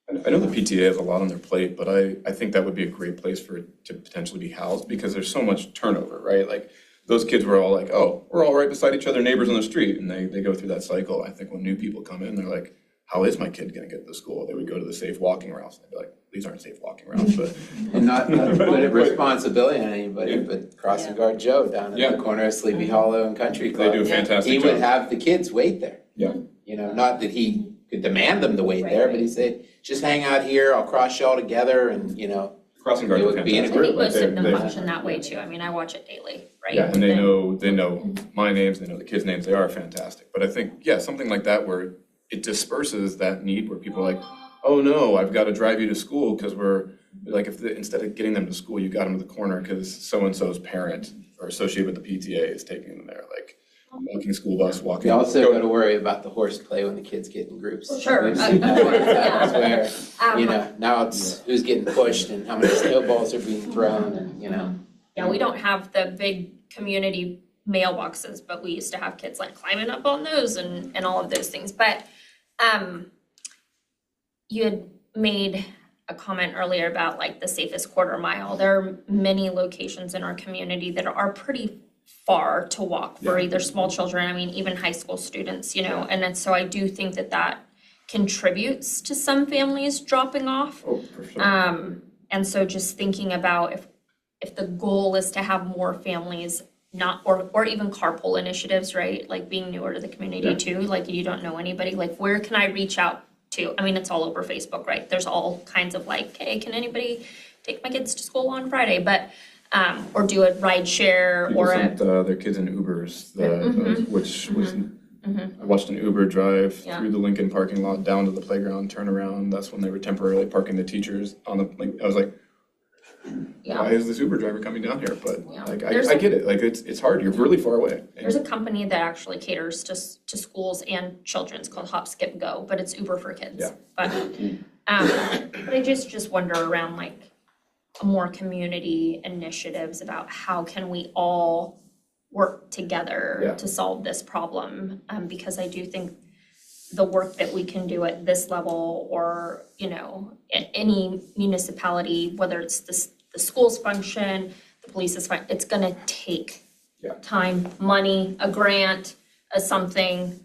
And I know the PTA has a lot on their plate, but I think that would be a great place for it to potentially be housed, because there's so much turnover, right? Like, those kids were all like, oh, we're all right beside each other, neighbors on the street, and they go through that cycle. I think when new people come in, they're like, how is my kid gonna get to school? They would go to the safe walking routes, and they'd be like, these aren't safe walking routes, but. And not to put a responsibility on anybody, but Crossing Guard Joe down at Yeah. the corner of Sleepy Hollow and Country Club. They do a fantastic He job. would have the kids wait there. Yeah. You know, not that he could demand them to wait there, but he said, just hang out here, I'll cross y'all together, and, you know, Crossing Guard It is would be in a I fantastic. think group. most of them They- function that way too. I mean, I watch it daily, right? Yeah, and they know my names, they know the kids' names, they are fantastic. But I think, yeah, something like that where it disperses that need, where people are like, oh no, I've got to drive you to school, because we're, like, instead of getting them to school, you got them to the corner because so-and-so's parent or associated with the PTA is taking them there, like, walking school bus, walking. we also gotta worry about the horseplay when the kids get in groups. Sure, We've seen of course, that yeah. where, you know, now it's who's getting pushed and how many snowballs are being thrown, and, you know. Yeah, we don't have the big community mailboxes, but we used to have kids like climbing up on those and all of those things. But you had made a comment earlier about like the safest quarter mile. There are many locations in our community that are pretty far to walk for either small children, I mean, even high school students, you know, and then so I do think that contributes to some families dropping off. Oh, for sure. And so just thinking about if the goal is to have more families not, or even carpool initiatives, right? Like being newer to the community too, like you don't know anybody, like where can I reach out to? I mean, it's all over Facebook, right? There's all kinds of like, hey, can anybody take my kids to school on Friday? But, or do a ride share People or sent their kids in Ubers, which was, I watched an Uber drive Yeah. through the Lincoln parking lot down to the playground, turn around. That's when they were temporarily parking the teachers on the, like, I was like, why is this Uber driver coming down here? But Yeah. like, There's I get it, like, it's hard, you're really far away. There's a company that actually caters to schools and children's called Hop Skip Go, but it's Uber for kids. Yeah. But I just wonder around like more community initiatives about how can we all work together Yeah. to solve this problem? Because I do think the work that we can do at this level or, you know, any municipality, whether it's the schools function, the police's function, it's gonna take time, money, a grant, something.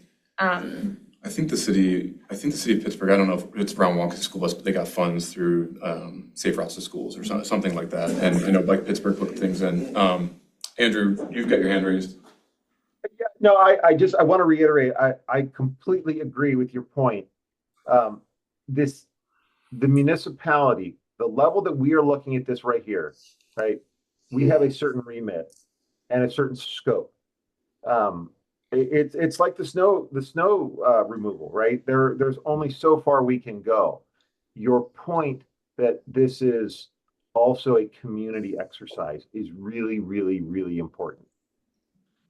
I think the city of Pittsburgh, I don't know if it's around Wonka School Bus, but they got funds through Safe Routes to Schools or something like that. And I know Bike Pittsburgh put things in. Andrew, you've got your hand raised. No, I want to reiterate, I completely agree with your point. The municipality, the level that we are looking at this right here, right? We have a certain remit and a certain scope. It's like the snow removal, right? There's only so far we can go. Your point that this is also a community exercise is really, really, really important.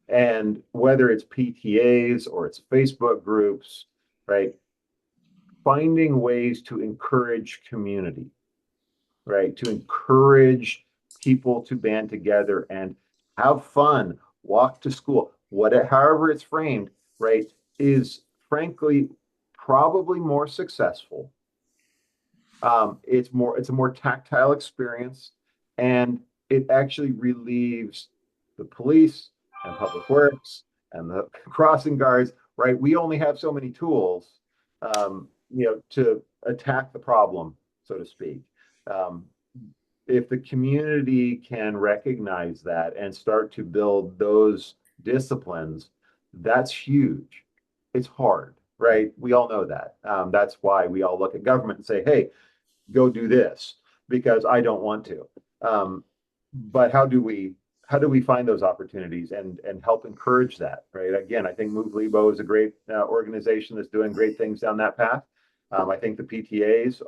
And whether it's PTAs or it's Facebook groups, right? Finding ways to encourage community, right? To encourage people to band together and have fun, walk to school, however it's framed, right? Is frankly probably more successful. It's a more tactile experience, and it actually relieves the police and public works and the crossing guards, right? We only have so many tools, to attack the problem, so to speak. If the community can recognize that and start to build those disciplines, that's huge. It's hard, right? We all know that. That's why we all look at government and say, hey, go do this, because I don't want to. But how do we find those opportunities and help encourage that, right? Again, I think Move Lebo is a great organization that's doing great things down that path. I think the PTAs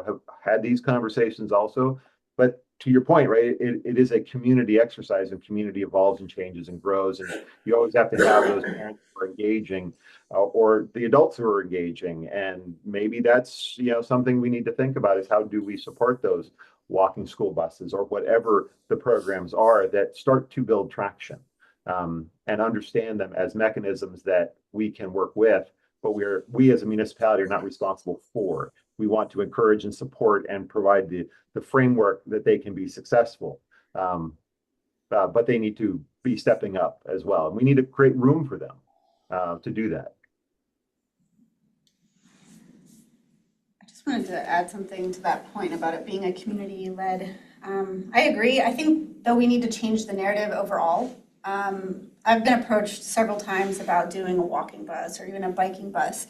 have had these conversations also. But to your point, right, it is a community exercise, and community evolves and changes and grows. And you always have to have those parents who are engaging or the adults who are engaging. And maybe that's, something we need to think about, is how do we support those walking school buses or whatever the programs are that start to build traction, and understand them as mechanisms that we can work with, but we as a municipality are not responsible for. We want to encourage and support and provide the framework that they can be successful. But they need to be stepping up as well. And we need to create room for them to do that. I just wanted to add something to that point about it being a community-led. I agree. I think, though, we need to change the narrative overall. I've been approached several times about doing a walking bus or even a biking bus.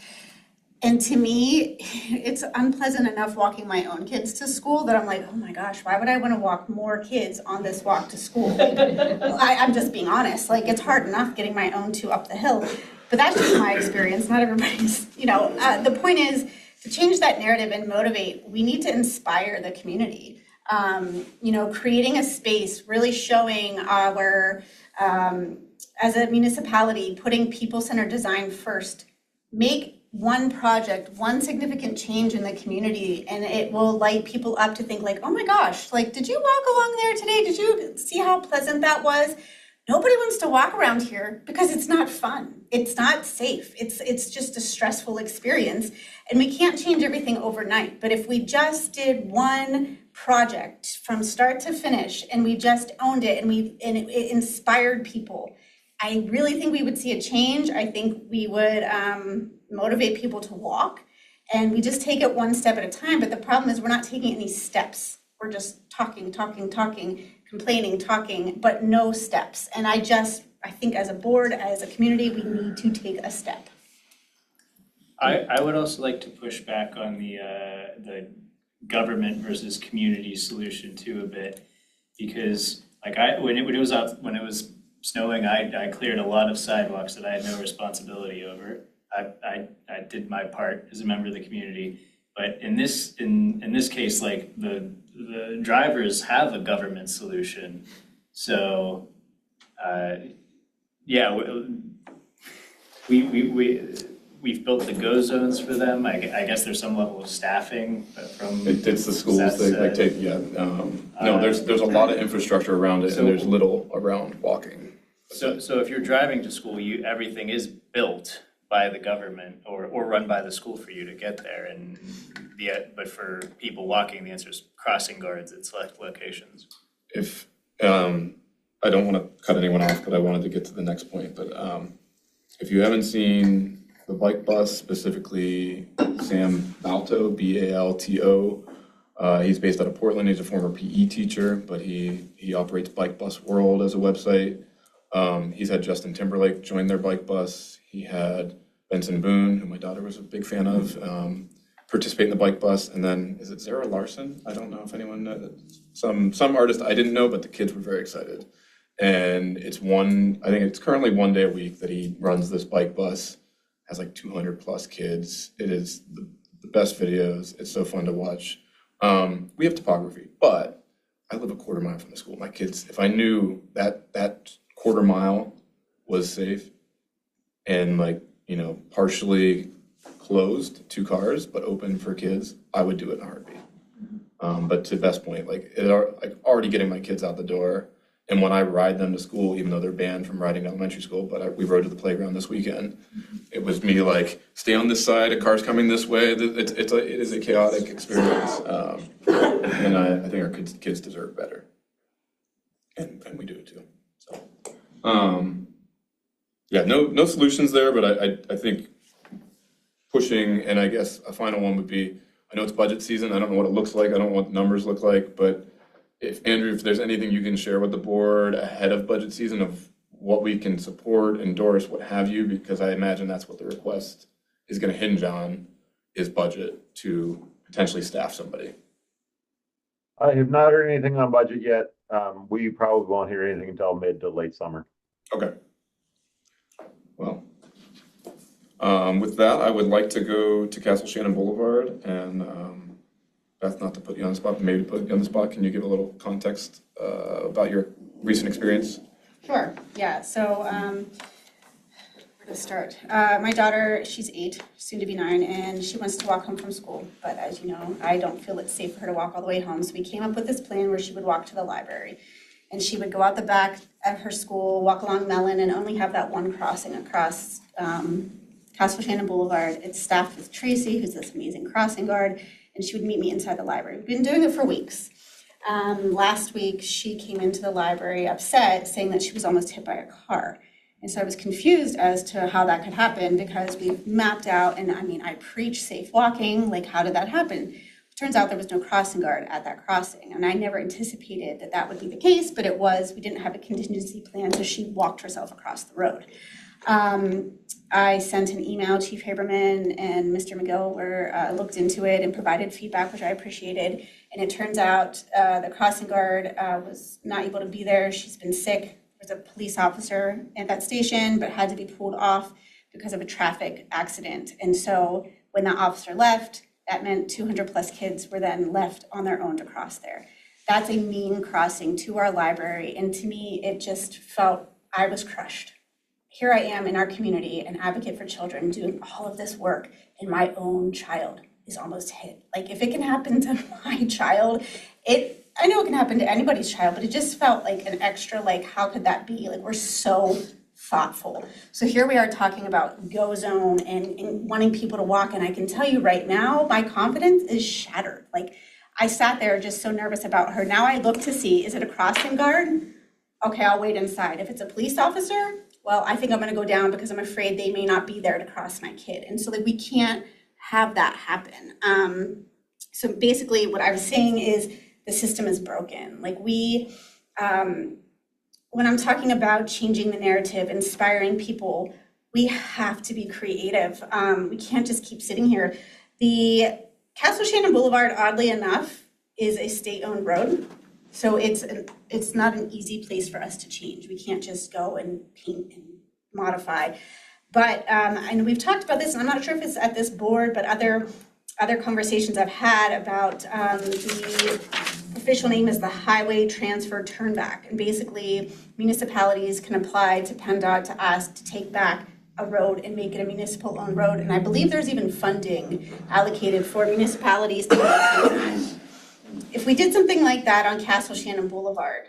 And to me, it's unpleasant enough walking my own kids to school that I'm like, oh my gosh, why would I want to walk more kids on this walk to school? I'm just being honest. Like, it's hard enough getting my own two up the hill. But that's just my experience. Not everybody's, the point is to change that narrative and motivate. We need to inspire the community. Creating a space, really showing our, as a municipality, putting people-centered design first. Make one project, one significant change in the community, and it will light people up to think like, oh my gosh, like, did you walk along there today? Did you see how pleasant that was? Nobody wants to walk around here because it's not fun. It's not safe. It's just a stressful experience, and we can't change everything overnight. But if we just did one project from start to finish and we just owned it and it inspired people, I really think we would see a change. I think we would motivate people to walk, and we just take it one step at a time. But the problem is we're not taking any steps. We're just talking, complaining, talking, but no steps. And I think as a board, as a community, we need to take a step. I would also like to push back on the government versus community solution too a bit, because when it was snowing, I cleared a lot of sidewalks that I had no responsibility over. I did my part as a member of the community, but in this case, like the drivers have a government solution, so we've built the go zones for them. I guess there's some level of staffing from. It's the schools that take. No, there's a lot of infrastructure around it, and there's little around walking. So if you're driving to school, everything is built by the government or run by the school for you to get there, but for people walking, the answer is crossing guards at select locations. If I don't want to cut anyone off, but I wanted to get to the next point. But if you haven't seen the bike bus, specifically Sam Balto, Balto, he's based out of Portland. He's a former PE teacher, but he operates Bike Bus World as a website. He's had Justin Timberlake join their bike bus. He had Benson Boone, who my daughter was a big fan of, participate in the bike bus. And then, is it Zara Larson? I don't know if anyone knows. Some artist I didn't know, but the kids were very excited. And I think it's currently 1 day a week that he runs this bike bus, has like 200 plus kids. It is the best videos. It's so fun to watch. We have topography, but I live a quarter mile from the school. My kids, if I knew that quarter mile was safe and partially closed to cars, but open for kids, I would do it in a heartbeat. But to Beth's point, already getting my kids out the door, and when I ride them to school, even though they're banned from riding to elementary school, but we rode to the playground this weekend. It was me stay on this side, a car's coming this way. It is a chaotic experience, and I think our kids deserve better, and we do it too. So, yeah, no solutions there, but I think pushing, and I guess a final one would be, I know it's budget season, I don't know what it looks like, I don't know what the numbers look like, but Andrew, if there's anything you can share with the board ahead of budget season of what we can support, endorse, what have you, because I imagine that's what the request is gonna hinge on, is budget to potentially staff somebody. I have not heard anything on budget yet. We probably won't hear anything until mid to late summer. Okay. Well, with that, I would like to go to Castle Shannon Boulevard and, Beth, not to put you on the spot, but maybe to put you on the spot, can you give a little context about your recent experience? Sure, yeah, so, where to start? My daughter, she's 8, soon to be 9, and she wants to walk home from school. But as you know, I don't feel it's safe for her to walk all the way home, so we came up with this plan where she would walk to the library. And she would go out the back of her school, walk along Mellon, and only have that one crossing across Castle Shannon Boulevard. It's staffed with Tracy, who's this amazing crossing guard, and she would meet me inside the library. We've been doing it for weeks. Last week, she came into the library upset, saying that she was almost hit by a car. And so I was confused as to how that could happen because we've mapped out, and I mean, I preach safe walking, like how did that happen? Turns out there was no crossing guard at that crossing, and I never anticipated that that would be the case, but it was. We didn't have a contingency plan, so she walked herself across the road. I sent an email, Chief Haberman and Mr. McGill looked into it and provided feedback, which I appreciated. And it turns out the crossing guard was not able to be there. She's been sick. There was a police officer at that station, but had to be pulled off because of a traffic accident. And so when that officer left, that meant 200 plus kids were then left on their own to cross there. That's a mean crossing to our library. And to me, it just felt I was crushed. Here I am in our community, an advocate for children, doing all of this work, and my own child is almost hit. Like, if it can happen to my child, I know it can happen to anybody's child, but it just felt like an extra, like, how could that be? Like, we're so thoughtful. So here we are talking about go zone and wanting people to walk, and I can tell you right now, my confidence is shattered. Like, I sat there just so nervous about her. Now I look to see, is it a crossing guard? Okay, I'll wait inside. If it's a police officer, well, I think I'm gonna go down because I'm afraid they may not be there to cross my kid. And so like we can't have that happen. So basically what I was saying is the system is broken. Like when I'm talking about changing the narrative, inspiring people, we have to be creative. We can't just keep sitting here. The Castle Shannon Boulevard, oddly enough, is a state-owned road. So it's not an easy place for us to change. We can't just go and paint and modify. But, and we've talked about this, and I'm not sure if it's at this board, but other conversations I've had about the official name is the Highway Transfer Turnback. And basically, municipalities can apply to PennDOT to ask to take back a road and make it a municipal-owned road. And I believe there's even funding allocated for municipalities to do that. If we did something like that on Castle Shannon Boulevard,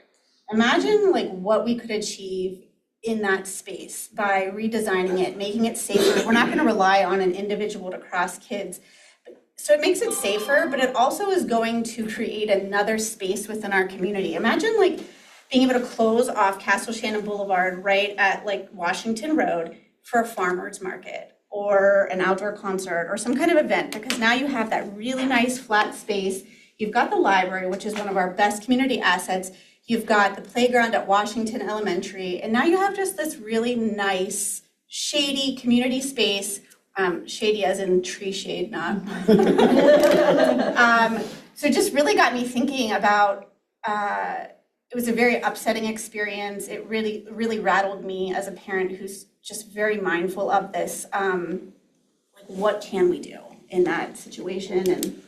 imagine like what we could achieve in that space by redesigning it, making it safer. We're not going to rely on an individual to cross kids. So it makes it safer, but it also is going to create another space within our community. Imagine like being able to close off Castle Shannon Boulevard right at like Washington Road for a farmer's market or an outdoor concert or some kind of event, because now you have that really nice flat space. You've got the library, which is one of our best community assets. You've got the playground at Washington Elementary. And now you have just this really nice, shady community space, shady as in tree shade, not. So it just really got me thinking about, it was a very upsetting experience. It really, really rattled me as a parent who's just very mindful of this. What can we do in that situation? And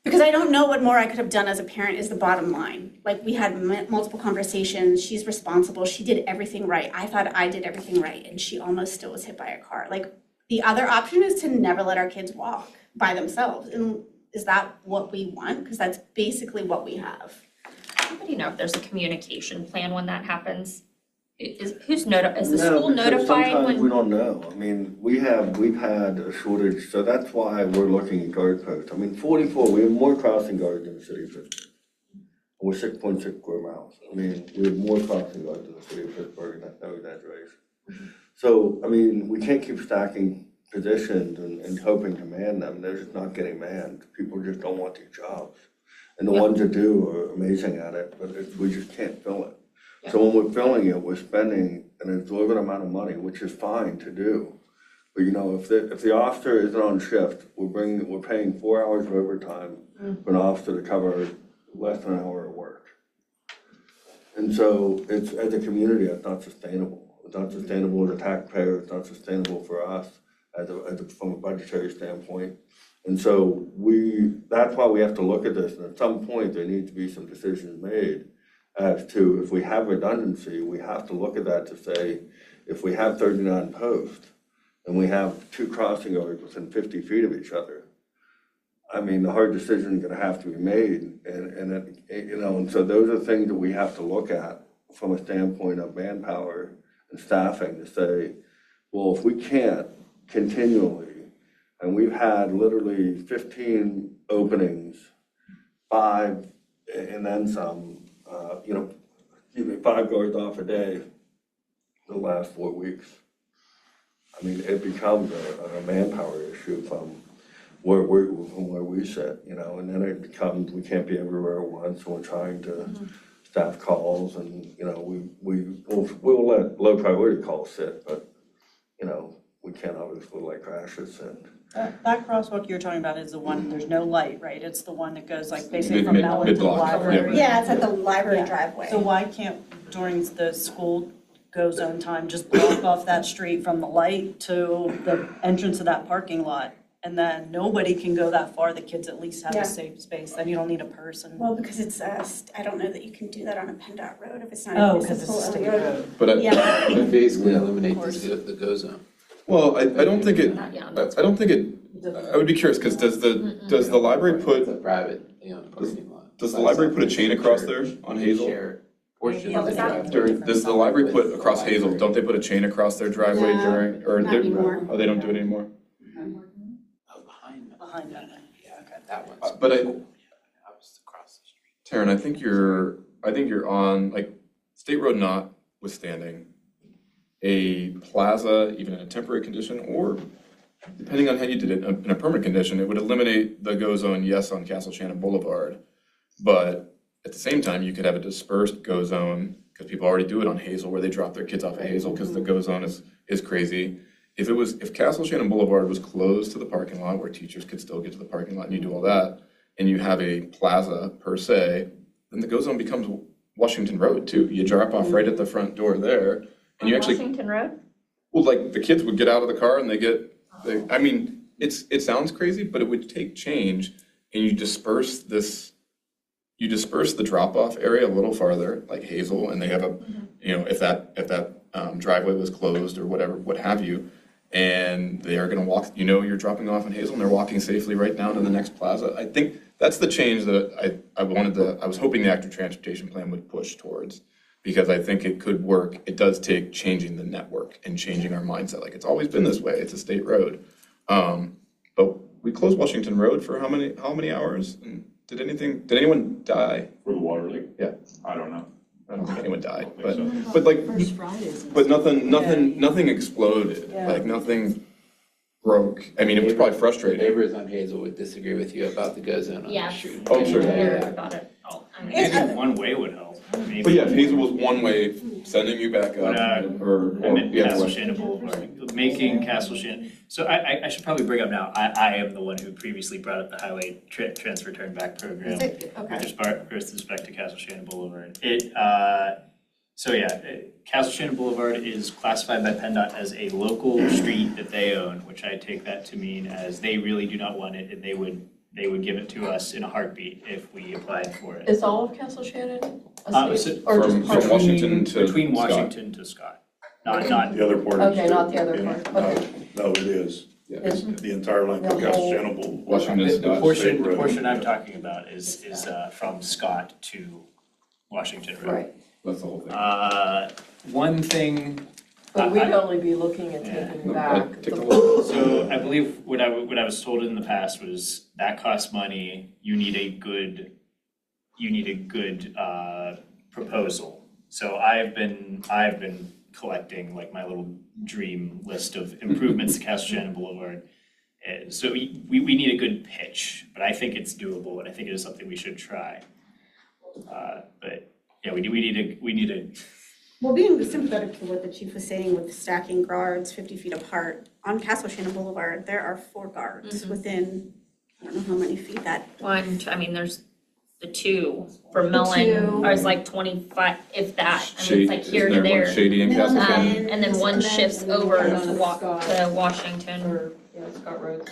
because I don't know what more I could have done as a parent is the bottom line. Like we had multiple conversations. She's responsible. She did everything right. I thought I did everything right. And she almost still was hit by a car. Like the other option is to never let our kids walk by themselves. And is that what we want? Because that's basically what we have. Anybody know if there's a communication plan when that happens? Is the school No, because notified sometimes we when? don't know. I mean, we've had a shortage, so that's why we're looking at guard posts. I mean, 44, we have more crossing guards in the city of Pittsburgh. We're 6.6 square miles. I mean, we have more crossing guards in the city of Pittsburgh, and that's no exaggeration. So, I mean, we can't keep stacking positions and hoping to man them. They're just not getting manned. People just don't want these jobs. And the ones that do are amazing at it, but we just can't fill it. So when we're filling it, we're spending an exorbitant amount of money, which is fine to do. But you know, if the officer isn't on shift, we're paying 4 hours of overtime for an officer to cover less than an hour of work. And so it's, as a community, it's not sustainable. It's not sustainable as a taxpayer, it's not sustainable for us from a budgetary standpoint. And so that's why we have to look at this, and at some point, there needs to be some decisions made as to, if we have redundancy, we have to look at that to say, if we have 39 posts, and we have 2 crossing guards within 50 feet of each other, I mean, the hard decision is gonna have to be made, and so those are things that we have to look at from a standpoint of manpower and staffing to say, well, if we can't continually, and we've had literally 15 openings, 5 and then some, 5 guards off a day the last 4 weeks. I mean, it becomes a manpower issue from where we sit, and then it becomes, we can't be everywhere at once, so we're trying to staff calls, and, we'll let low priority calls sit, but, we can't obviously let crashes and. That crosswalk you're talking about is the one, there's no light, right? It's the one that goes like basically from Mid- Mellon to the mid-block, library. Yeah, it's at the library Yeah. driveway. So why can't, during the school go zone time, just block off that street from the light to the entrance of that parking lot? And then nobody can go that far, the kids at least have Yeah. a safe space, then you don't need a person. Well, because it's, I don't know that you can do that on a PennDOT road if it's not. Oh, a because it's a municipal state road. road. But Yeah. It basically eliminate course. the go zone. well, I don't think it, Not yet. I don't think it, I would be curious, because does the library It's put, a private, parking lot. does the library put a chain across there on Hazel? Share portion Yeah, of the but that- driveway. During, does the library put across Hazel, don't they put a chain across their driveway No, during, or not they, anymore. oh, they don't do it anymore? Oh, behind. Behind that. Yeah, okay, that one's. But I, I was across the street. Taryn, I think you're on, like, State Road notwithstanding, a plaza, even in a temporary condition, or depending on how you did it, in a permanent condition, it would eliminate the go zone, yes, on Castle Shannon Boulevard. But at the same time, you could have a dispersed go zone, because people already do it on Hazel, where they drop their kids off at Hazel, because the go zone is crazy. If Castle Shannon Boulevard was closed to the parking lot, where teachers could still get to the parking lot and you do all that, and you have a plaza per se, then the go zone becomes Washington Road too. You drop off right at the front door there, and you actually, Washington Road? well, like, the kids would get out of the car and I mean, it sounds crazy, but it would take change, and you disperse the drop-off area a little farther, like Hazel, and they have if that driveway was closed or whatever, what have you, and they are gonna walk, you're dropping off in Hazel, and they're walking safely right down to the next plaza. I think that's the change that I was hoping the active transportation plan would push towards, because I think it could work. It does take changing the network and changing our mindset. Like, it's always been this way. It's a state road. But we closed Washington Road for how many hours? And did anyone die? For the water leak? Yeah. I don't know. I don't think anyone died, I don't think but like, First Fridays. but nothing exploded. Yeah. Like, nothing broke. I mean, it was probably frustrating. Neighbors on Hazel would disagree with you about the go zone on the Yes. street. Oh, sure. Yeah, about it. Oh, I mean, Maybe one way would help. Maybe. But yeah, if Hazel was one way, sending you back But, up, or I meant the other Castle way. Shannon Boulevard, making Castle Shannon. So I should probably bring up now, I am the one who previously brought up the highway transfer turn back program. Is it? Okay. With respect to Castle Shannon Boulevard. Castle Shannon Boulevard is classified by PennDOT as a local street that they own, which I take that to mean as they really do not want it, and they would give it to us in a heartbeat if we applied for it. Is all of Castle Shannon Uh, a so state, or just from part? Washington to Between Scott. Washington to Scott, not, The other part is. Okay, not the other part, okay. No, it is. Yeah. It's- The entire length of The Castle whole- Shannon Boulevard. Washington the Scott. portion, the Road. portion I'm talking about is from Scott to Washington Road. Right, That's the whole thing. One thing, but we'd only be looking at taking No, back take the. a look. so I believe what I was told in the past was that costs money, you need a good proposal. So I've been collecting like my little dream list of improvements to Castle Shannon Boulevard. So we need a good pitch, but I think it's doable, and I think it is something we should try. But yeah, we need a Well, being sympathetic to what the chief was saying with stacking guards 50 feet apart, on Castle Shannon Boulevard, there are 4 guards within, I don't know how many feet that. There's the two for two. Mellon, or it's like 25, if that, I mean, it's like here to Isn't there one there. Shady in Castle Shannon? And then one shifts over to Washington. Or, Scott Road.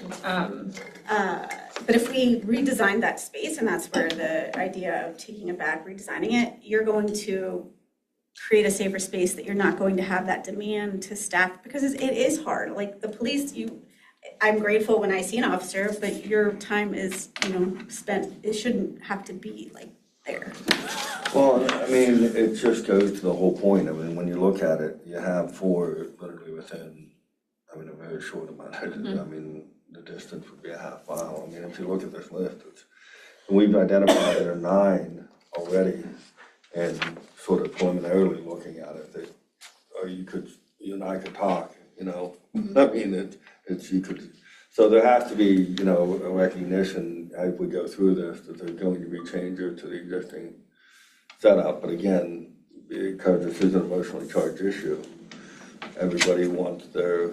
But if we redesign that space, and that's where the idea of taking it back, redesigning it, you're going to create a safer space that you're not going to have that demand to staff, because it is hard. Like the police, I'm grateful when I see an officer, but your time is, spent, it shouldn't have to be like there. Well, I mean, it just goes to the whole point. I mean, when you look at it, you have 4 literally within, a very short amount. I mean, the distance would be a half mile. I mean, if you look at this list, we've identified there are 9 already, and sort of preliminarily looking at it, that, you and I could talk, I mean, you could, so there has to be, a recognition as we go through this, that there's going to be changes to the existing setup, but again, because this is an emotionally charged issue, everybody wants their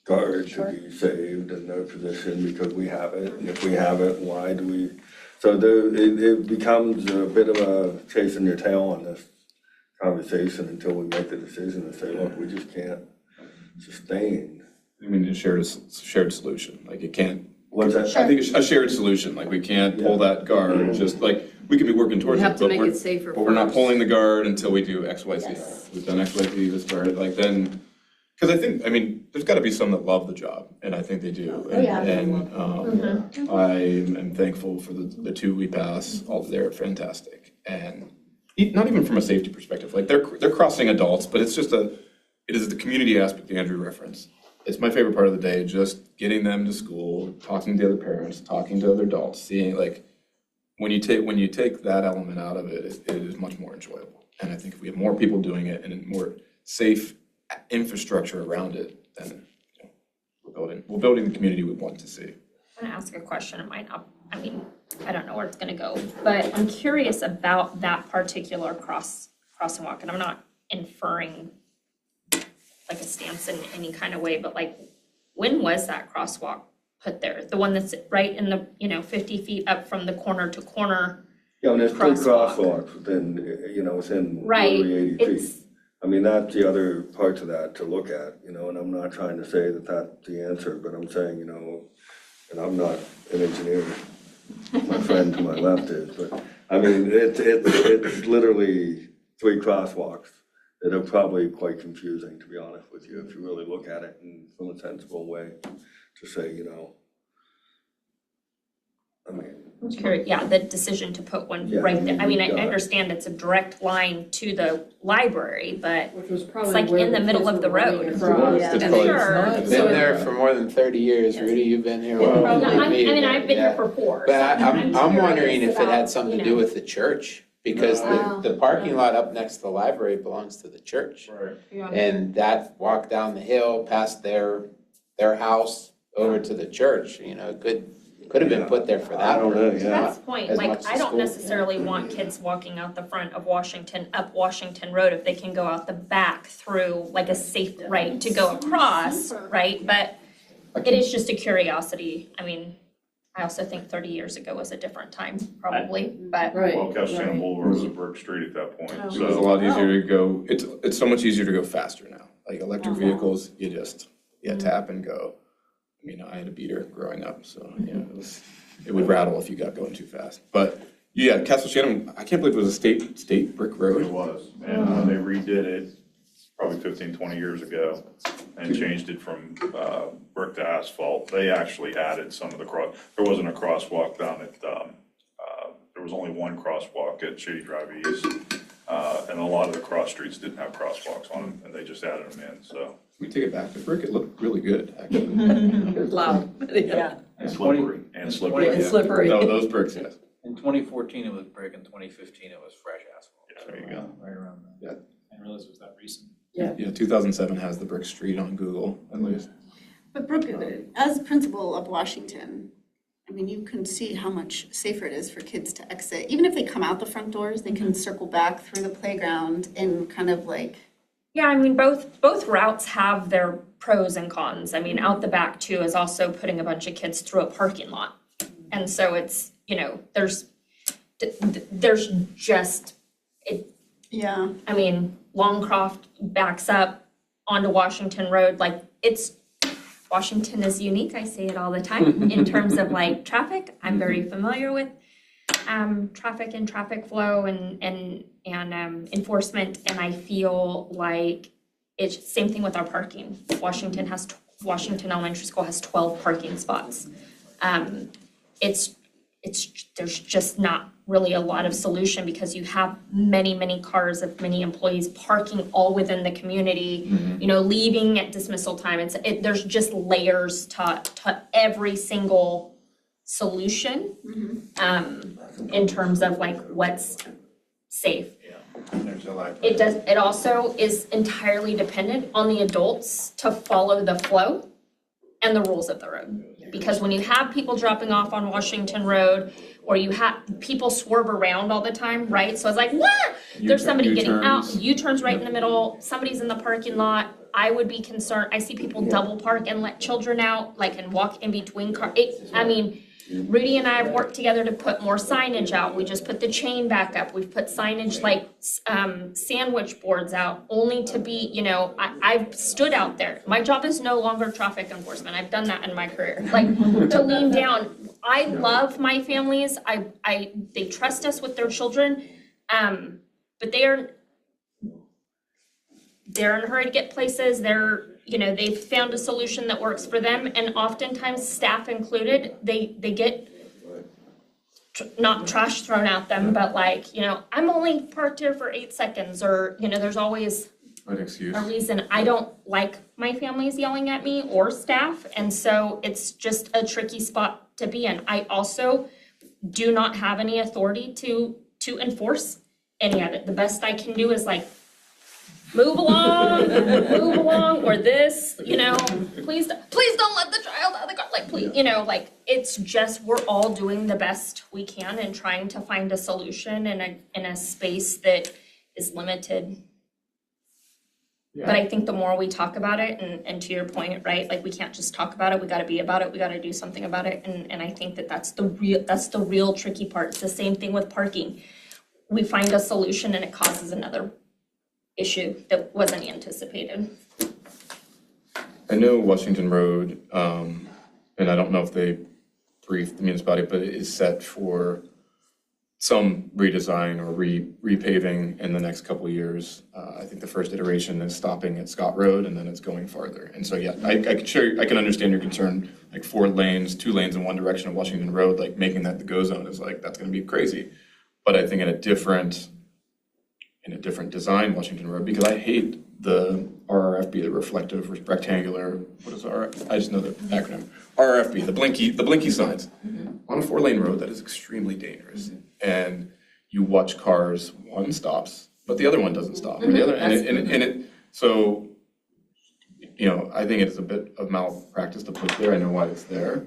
guard to be saved in their position because we have it, and if we have it, why do we? So it becomes a bit of a chasing your tail on this conversation until we make the decision to say, look, we just can't sustain. I mean, a shared solution, like it can't. What's that? I think a shared solution, like we can't pull that guard, just like, we can be working towards it, but we're not pulling the guard until we do X, Y, Z. Yes. We've done X, Y, Z, this started, like then, because I think, there's gotta be some that love the job, and I think they do. And I am thankful for the 2 we pass, they're fantastic. And not even from a safety perspective, like they're crossing adults, but it is the community aspect that Andrew referenced. It's my favorite part of the day, just getting them to school, talking to other parents, talking to other adults, seeing like, when you take that element out of it, it is much more enjoyable. And I think if we have more people doing it and a more safe infrastructure around it, then we're building the community we want to see. I'm gonna ask a question, it might not, I don't know where it's gonna go, but I'm curious about that particular crosswalk, and I'm not inferring like a stance in any kind of way, but like, when was that crosswalk put there? The one that's right in the, 50 feet up from the corner to corner? Yeah, and there's 3 Crosswalk. crosswalks within, within Right, literally 80 feet. it's, That's the other parts of that to look at, and I'm not trying to say that that's the answer, but I'm saying, and I'm not an engineer, my friend to my left is, but, it's literally 3 crosswalks that are probably quite confusing, to be honest with you, if you really look at it in from a sensible way, to say, I'm curious, the decision to put one Yeah, right there, I yeah. understand it's a direct line to the library, but Which was it's probably like where in the middle of the road. It's Yeah. probably- Sure. Been there for more than 30 years, Rudy, you've been here Well, longer No, than me. I've been yeah. here for 4. But so I'm wondering curious if it had about, something to do with the church, because the parking lot up next to the library belongs to the church. Right. And that walk down the hill past their house over to the church, could have been put there for I that don't know, purpose. yeah. That's the point, as like, much I as don't school. necessarily want kids walking out the front of Washington, up Washington Road, if they can go out the back through like a safe right to go across, right? But it is just a curiosity, I also think 30 years ago was a different time, probably, but. Well, Castle Shannon Boulevard was a brick street at that point, It was a so. lot easier to go, it's so much easier to go faster now. Like electric vehicles, you tap and go. I had a beater growing up, so it would rattle if you got going too fast. But Castle Shannon, I can't believe it was a state brick It road. was, and when they redid it, probably 15, 20 years ago, and changed it from brick to asphalt, they actually added some of the there wasn't a crosswalk down at, there was only one crosswalk at Shady Drive East, and a lot of the cross streets didn't have crosswalks on them, and they just added them in, so. We take it back, the brick, it looked really good, actually. It was loud, yeah. And slippery, and slippery. And slippery. No, those bricks, yes. In 2014, it was brick. In 2015, it was fresh asphalt. Yeah, there you go. Right around that. I didn't realize it was that recent. Yeah. Yeah, 2007 has the brick street on Google, at least. But Brooke, as principal of Washington, I mean, you can see how much safer it is for kids to exit. Even if they come out the front doors, they can circle back through the playground and kind of like. Yeah, I mean, both routes have their pros and cons. I mean, out the back too is also putting a bunch of kids through a parking lot. And so it's, there's just, Yeah. I mean, Longcroft backs up onto Washington Road, like Washington is unique, I say it all the time, in terms of like traffic. I'm very familiar with traffic and traffic flow and enforcement, and I feel like it's same thing with our parking. Washington Elementary School has 12 parking spots. There's just not really a lot of solution because you have many cars of many employees parking all within the community, leaving at dismissal time. There's just layers to every single solution in terms of like what's safe. It also is entirely dependent on the adults to follow the flow and the rules of the road. Because when you have people dropping off on Washington Road, or you have people swerve around all the time, right? So it's like, what? There's somebody getting out, U-turns right in the middle, somebody's in the parking lot. I would be concerned. I see people double park and let children out, like, and walk in between cars. Rudy and I have worked together to put more signage out. We just put the chain back up. We've put signage like sandwich boards out, only to be, I've stood out there. My job is no longer traffic enforcement. I've done that in my career. Like to lean down. I love my families. They trust us with their children, but they're in a hurry to get places. They've found a solution that works for them, and oftentimes, staff included, they get not trash thrown at them, but like, I'm only parked here for 8 seconds, or, there's always An excuse. a reason. I don't like my families yelling at me or staff, and so it's just a tricky spot to be in. I also do not have any authority to enforce any of it. The best I can do is like, move along, or this, please don't let the child out of the car, like, please, it's just, we're all doing the best we can and trying to find a solution in a space that is limited. Yeah. But I think the more we talk about it, and to your point, right, like, we can't just talk about it, we gotta be about it, we gotta do something about it, and I think that's the real tricky part. It's the same thing with parking. We find a solution and it causes another issue that wasn't anticipated. I know Washington Road, and I don't know if they briefed the municipality, but it is set for some redesign or repaving in the next couple of years. I think the first iteration is stopping at Scott Road, and then it's going farther. And so, yeah, I can understand your concern, like 4 lanes, 2 lanes in one direction of Washington Road, like making that the go zone is like, that's gonna be crazy. But I think in a different design, Washington Road, because I hate the RRFB, the reflective rectangular, what is I just know the acronym. RRFB, the blinky signs. On a 4-lane road, that is extremely dangerous. And you watch cars, one stops, but the other one doesn't stop. Or the other, so, I think it's a bit of malpractice to put there. I know why it's there,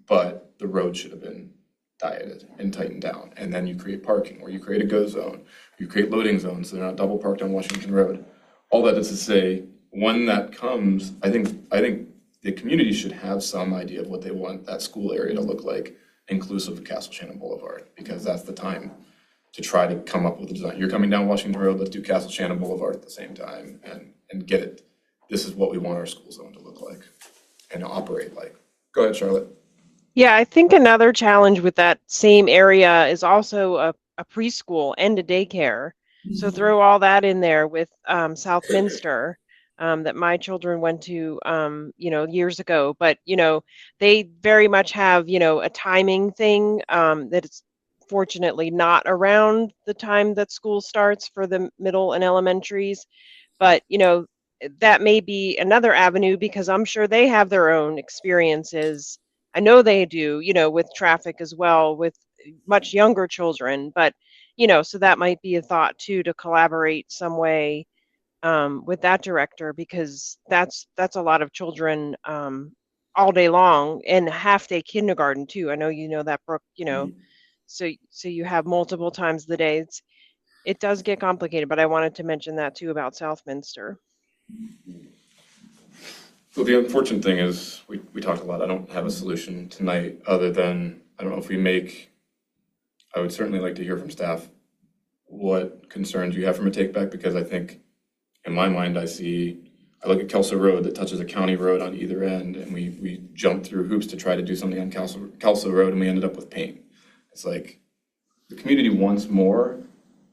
but the road should have been dieted and tightened down. And then you create parking, or you create a go zone, you create loading zones so they're not double parked on Washington Road. All that is to say, when that comes, I think the community should have some idea of what they want that school area to look like, inclusive of Castle Shannon Boulevard, because that's the time to try to come up with a design. You're coming down Washington Road, let's do Castle Shannon Boulevard at the same time and get it. This is what we want our school zone to look like and operate like. Go ahead, Charlotte. Yeah, I think another challenge with that same area is also a preschool and a daycare. So throw all that in there with Southminster that my children went to, years ago. But, they very much have, a timing thing that it's fortunately not around the time that school starts for the middle and elementaries. But, that may be another avenue because I'm sure they have their own experiences. I know they do, with traffic as well, with much younger children, but, so that might be a thought too, to collaborate some way with that director, because that's a lot of children all day long, and half day kindergarten too. I know you know that, Brooke, so you have multiple times the day. It does get complicated, but I wanted to mention that too about Southminster. So the unfortunate thing is, we talked a lot. I don't have a solution tonight other than, I don't know if we make, I would certainly like to hear from staff what concerns you have from a take back, because I think in my mind, I look at Kelso Road that touches a county road on either end, and we jumped through hoops to try to do something on Kelso Road, and we ended up with paint. It's like, the community wants more.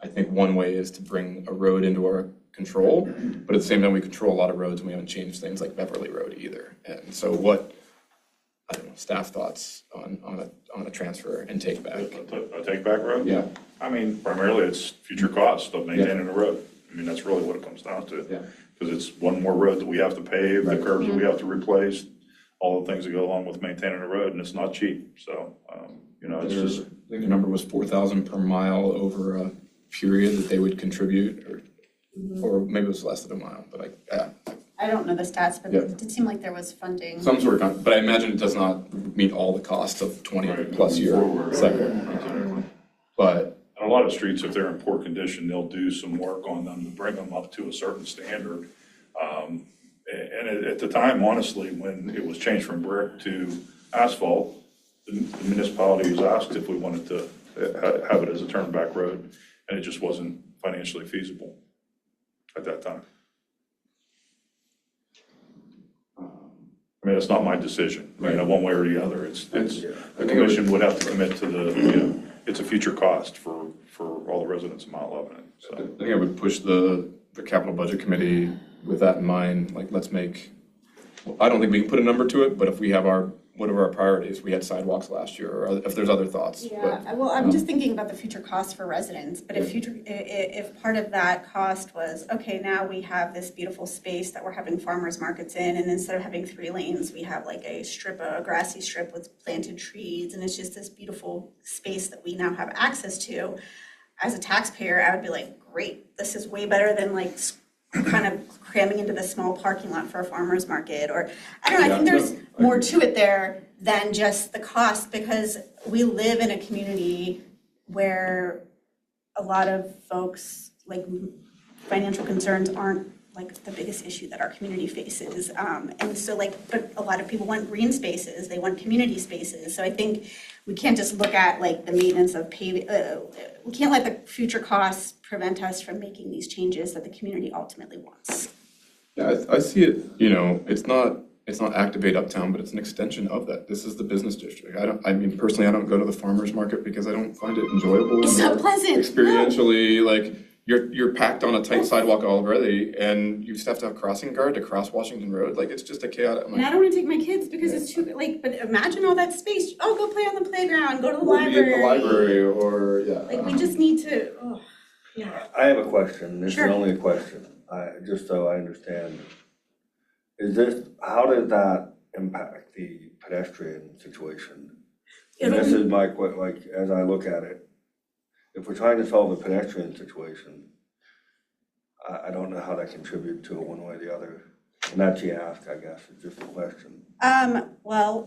I think one way is to bring a road into our control, but at the same time, we control a lot of roads, and we haven't changed things like Beverly Road either. And so I don't know, staff thoughts on a transfer and take back? A take back road? Yeah. I mean, primarily it's future cost of maintaining the road. I mean, that's really what it comes down to. Yeah. Because it's one more road that we have to pave, the curbs that we have to replace, all the things that go along with maintaining a road, and it's not cheap. So, it's just. I think the number was 4,000 per mile over a period that they would contribute, or maybe it was less than a mile, but I don't know the stats, but Yeah. it did seem like there was funding. some sort of, but I imagine it does not meet all the costs of 20 plus year cycle. But And a lot of streets, if they're in poor condition, they'll do some work on them to bring them up to a certain standard. And at the time, honestly, when it was changed from brick to asphalt, the municipality was asked if we wanted to have it as a turn-back road, and it just wasn't financially feasible at that time. I mean, it's not my decision, one way or the other. It's the commission would have to commit to it's a future cost for all the residents of Mount Lebanon, I so. think I would push the capital budget committee with that in mind, like, let's make, I don't think we can put a number to it, but if we have what are our priorities? We had sidewalks last year, or if there's other thoughts. Yeah, well, I'm just thinking about the future cost for residents, but if part of that cost was, okay, now we have this beautiful space that we're having farmers markets in, and instead of having 3 lanes, we have like a grassy strip with planted trees, and it's just this beautiful space that we now have access to. As a taxpayer, I would be like, great, this is way better than like kind of cramming into the small parking lot for a farmer's market, or I don't know, I think there's more to it there than just the cost, because we live in a community where a lot of folks, like, financial concerns aren't like the biggest issue that our community faces. And so but a lot of people want green spaces, they want community spaces. So I think we can't just look at like the maintenance of paving, we can't let the future costs prevent us from making these changes that the community ultimately wants. Yeah, I see it, it's not Activate Uptown, but it's an extension of that. This is the business district. I mean, personally, I don't go to the farmer's market because I don't find it enjoyable. It's not pleasant. Experientially, like, you're packed on a tight sidewalk already, and you just have to have crossing guard to cross Washington Road. Like, it's just a chaotic. And I don't want to take my kids because it's too, but imagine all that space. Oh, go play on the playground, go to the library. The library, or, yeah. Like, we just need to, yeah. I have a question, this is Sure. only a question, just so I understand. How does that impact the pedestrian situation? And this is my, as I look at it, if we're trying to solve the pedestrian situation, I don't know how that contributes to it one way or the other. And that's the ask, I guess, it's just a question. Well,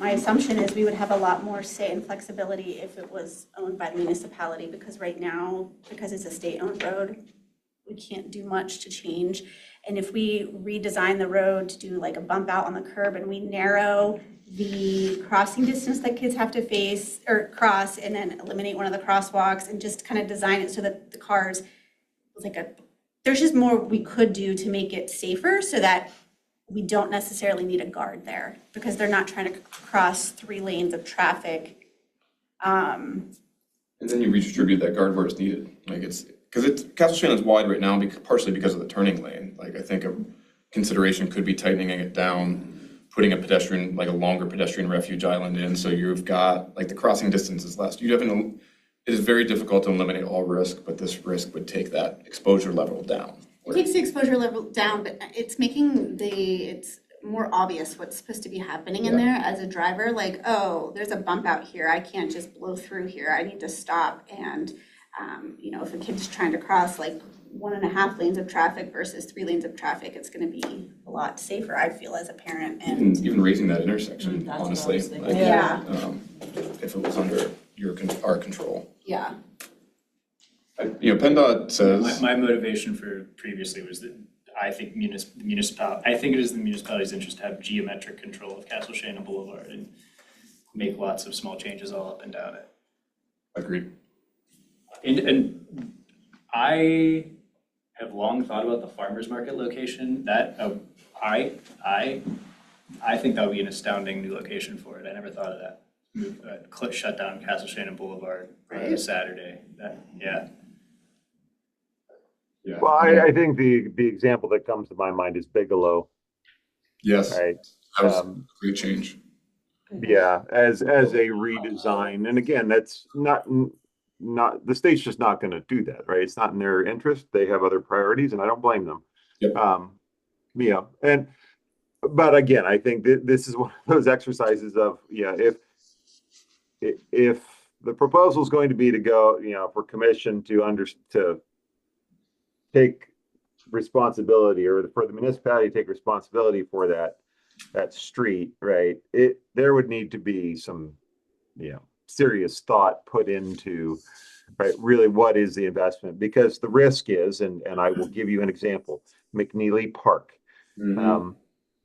my assumption is we would have a lot more say and flexibility if it was owned by the municipality, because right now, because it's a state-owned road, we can't do much to change. And if we redesign the road to do like a bump out on the curb, and we narrow the crossing distance that kids have to face or cross, and then eliminate one of the crosswalks, and just kind of design it so that the cars, there's just more we could do to make it safer, so that we don't necessarily need a guard there, because they're not trying to cross 3 lanes of traffic. And then you redistribute that guard where it's needed. Like, because Castle Shannon's wide right now, partially because of the turning lane. Like, I think a consideration could be tightening it down, putting a longer pedestrian refuge island in, so you've got, like, the crossing distance is less. It is very difficult to eliminate all risk, but this risk would take that exposure level down. It takes the exposure level down, but it's making it's more obvious what's supposed to be happening in there as a driver. Like, oh, there's a bump out here, I can't just blow through here, I need to stop. And, if a kid's trying to cross, like, 1.5 lanes of traffic versus 3 lanes of traffic, it's gonna be a lot safer, I feel, as a parent, and, Even raising that intersection, That's what I honestly, was thinking. like, yeah, if it was under our control. yeah. PennDOT says, My motivation for previously was that I think I think it is the municipality's interest to have geometric control of Castle Shannon Boulevard and make lots of small changes all up and down it. agreed. And I have long thought about the farmer's market location, that, I think that would be an astounding new location for it, I never thought of that. Shut down Castle Shannon Boulevard on a Saturday, yeah. Yeah. Well, I think the example that comes to my mind is Bigelow, Yes, right? that was a Um, great change. Yeah, as a redesign, and again, that's not the state's just not going to do that, right? It's not in their interest. They have other priorities, and I don't blame them. Yep. But again, I think this is one of those exercises of, if the proposal is going to be to go, for commission to take responsibility, or for the municipality to take responsibility for that street, right? There would need to be some, serious thought put into, right, really what is the investment? Because the risk is, and I will give you an example, McNeely Park.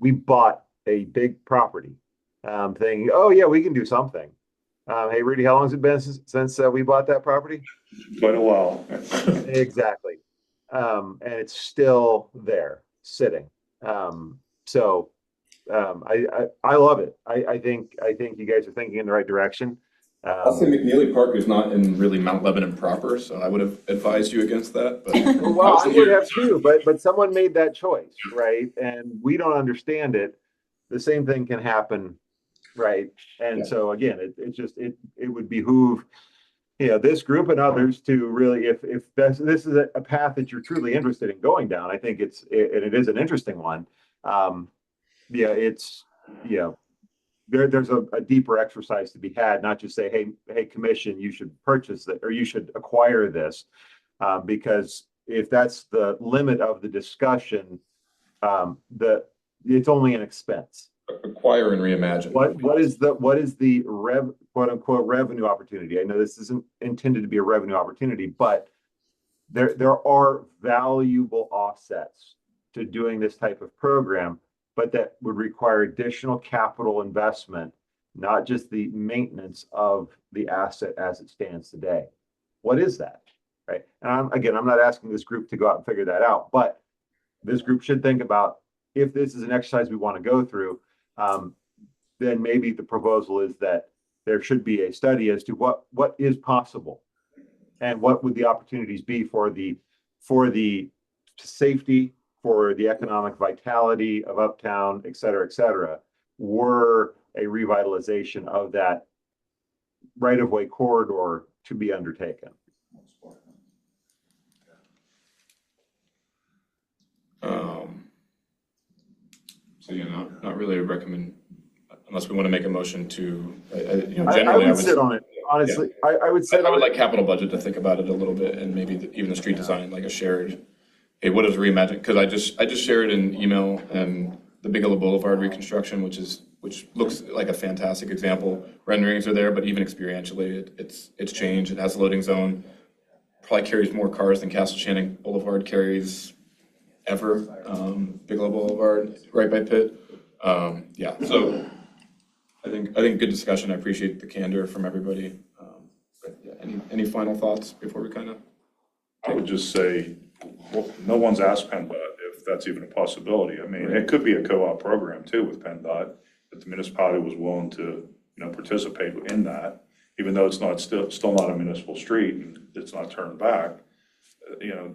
We bought a big property, thinking, oh yeah, we can do something. Hey Rudy, how long has it been since we bought that property? Quite a while. Exactly. And it's still there, sitting. So I love it. I think you guys are thinking in the right direction. I'll say McNeely Park is not in really Mount Lebanon proper, so I would have advised you against that, but. Well, I would have too, but someone made that choice, right? And we don't understand it. The same thing can happen, right? And Yeah. so again, it would behoove, this group and others to really, if this is a path that you're truly interested in going down, I think it is an interesting one. There's a deeper exercise to be had, not just say, hey, commission, you should purchase that, or you should acquire this. Because if that's the limit of the discussion, it's only an expense. Acquire and reimagine. What is the quote unquote revenue opportunity? I know this isn't intended to be a revenue opportunity, but there are valuable offsets to doing this type of program, but that would require additional capital investment, not just the maintenance of the asset as it stands today. What is that? Right. And I'm not asking this group to go out and figure that out, but this group should think about, if this is an exercise we want to go through, then maybe the proposal is that there should be a study as to what is possible and what would the opportunities be for the safety, for the economic vitality of Uptown, et cetera, were a revitalization of that right-of-way corridor to be undertaken. So not really recommend, unless we want to make a motion to, I generally would sit on it, honestly. I would sit I on would it. like capital budget to think about it a little bit, and maybe even the street design, like a shared, hey, what is reimagine? Because I just shared an email and the Bigelow Boulevard reconstruction, which looks like a fantastic example. Renderings are there, but even experientially, it's changed. It has a loading zone. Probably carries more cars than Castle Shannon Boulevard carries ever. Bigelow Boulevard, right by Pitt. So I think good discussion. I appreciate the candor from everybody. Any final thoughts before we kind of? I would just say, well, no one's asked PennDOT if that's even a possibility. I mean, it could be a co-op program too with PennDOT, that the municipality was willing to, participate in that, even though it's not still not a municipal street and it's not turned back.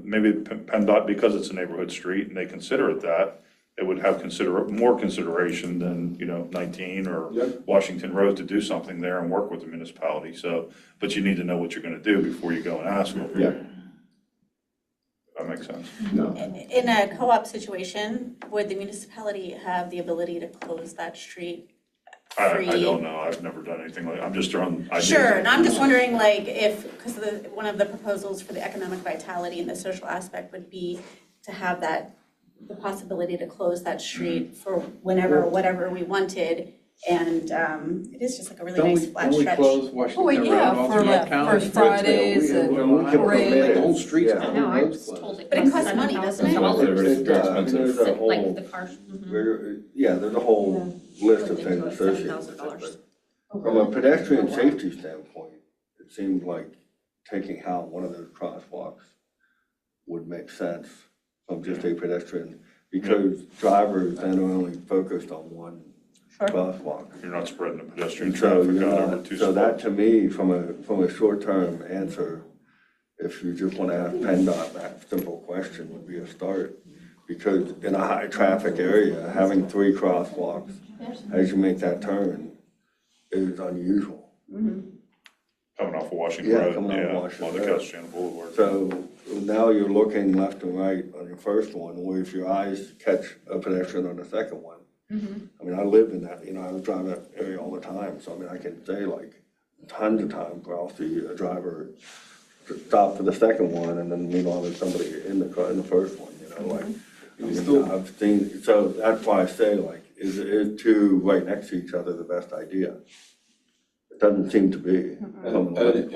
Maybe PennDOT, because it's a neighborhood street and they consider it that, it would have more consideration than, 19 or Washington Road to do something there and work with the municipality. So, but you need to know what you're gonna do before you go and ask them. Yeah. That makes sense. No. In a co-op situation, would the municipality have the ability to close that street free. I don't know, I've never done anything like, I'm just throwing ideas. Sure, and I'm just wondering, like, if, because one of the proposals for the economic vitality and the social aspect would be to have that, the possibility to close that street for whenever, whatever we wanted. And it is just like a really nice flat stretch. Don't we close Washington yeah, Road all for, throughout town? for Fridays We and can parades. The whole street's Yeah. on No, I roads was closed. told it But it costs costs money, doesn't it? $7,000. It's very expensive. There's a whole, Like the car. there's a whole list of things associated with it. But from a pedestrian safety standpoint, it seemed like taking out one of those crosswalks would make sense from just a pedestrian, because drivers then are only focused on one Sure. crosswalk. You're not spreading the pedestrian And so, traffic you out over know, two so that spots. to me, from a short-term answer, if you just want to ask PennDOT that simple question would be a start. Because in a high-traffic area, having 3 crosswalks as you make that turn is unusual. Coming off of Washington Yeah, Road, coming off yeah, Washington on the Road. Castellano Boulevard. So now you're looking left and right on your first one, where if your eyes catch a pedestrian on the second one. I mean, I live in that, I drive that area all the time, so I mean, I can say like tons of times where I'll see a driver stop for the second one and then meanwhile there's somebody in the car, in the first one, like. I mean, I've seen, so that's why I say like, is 2 right next to each other the best idea? It doesn't seem to be. I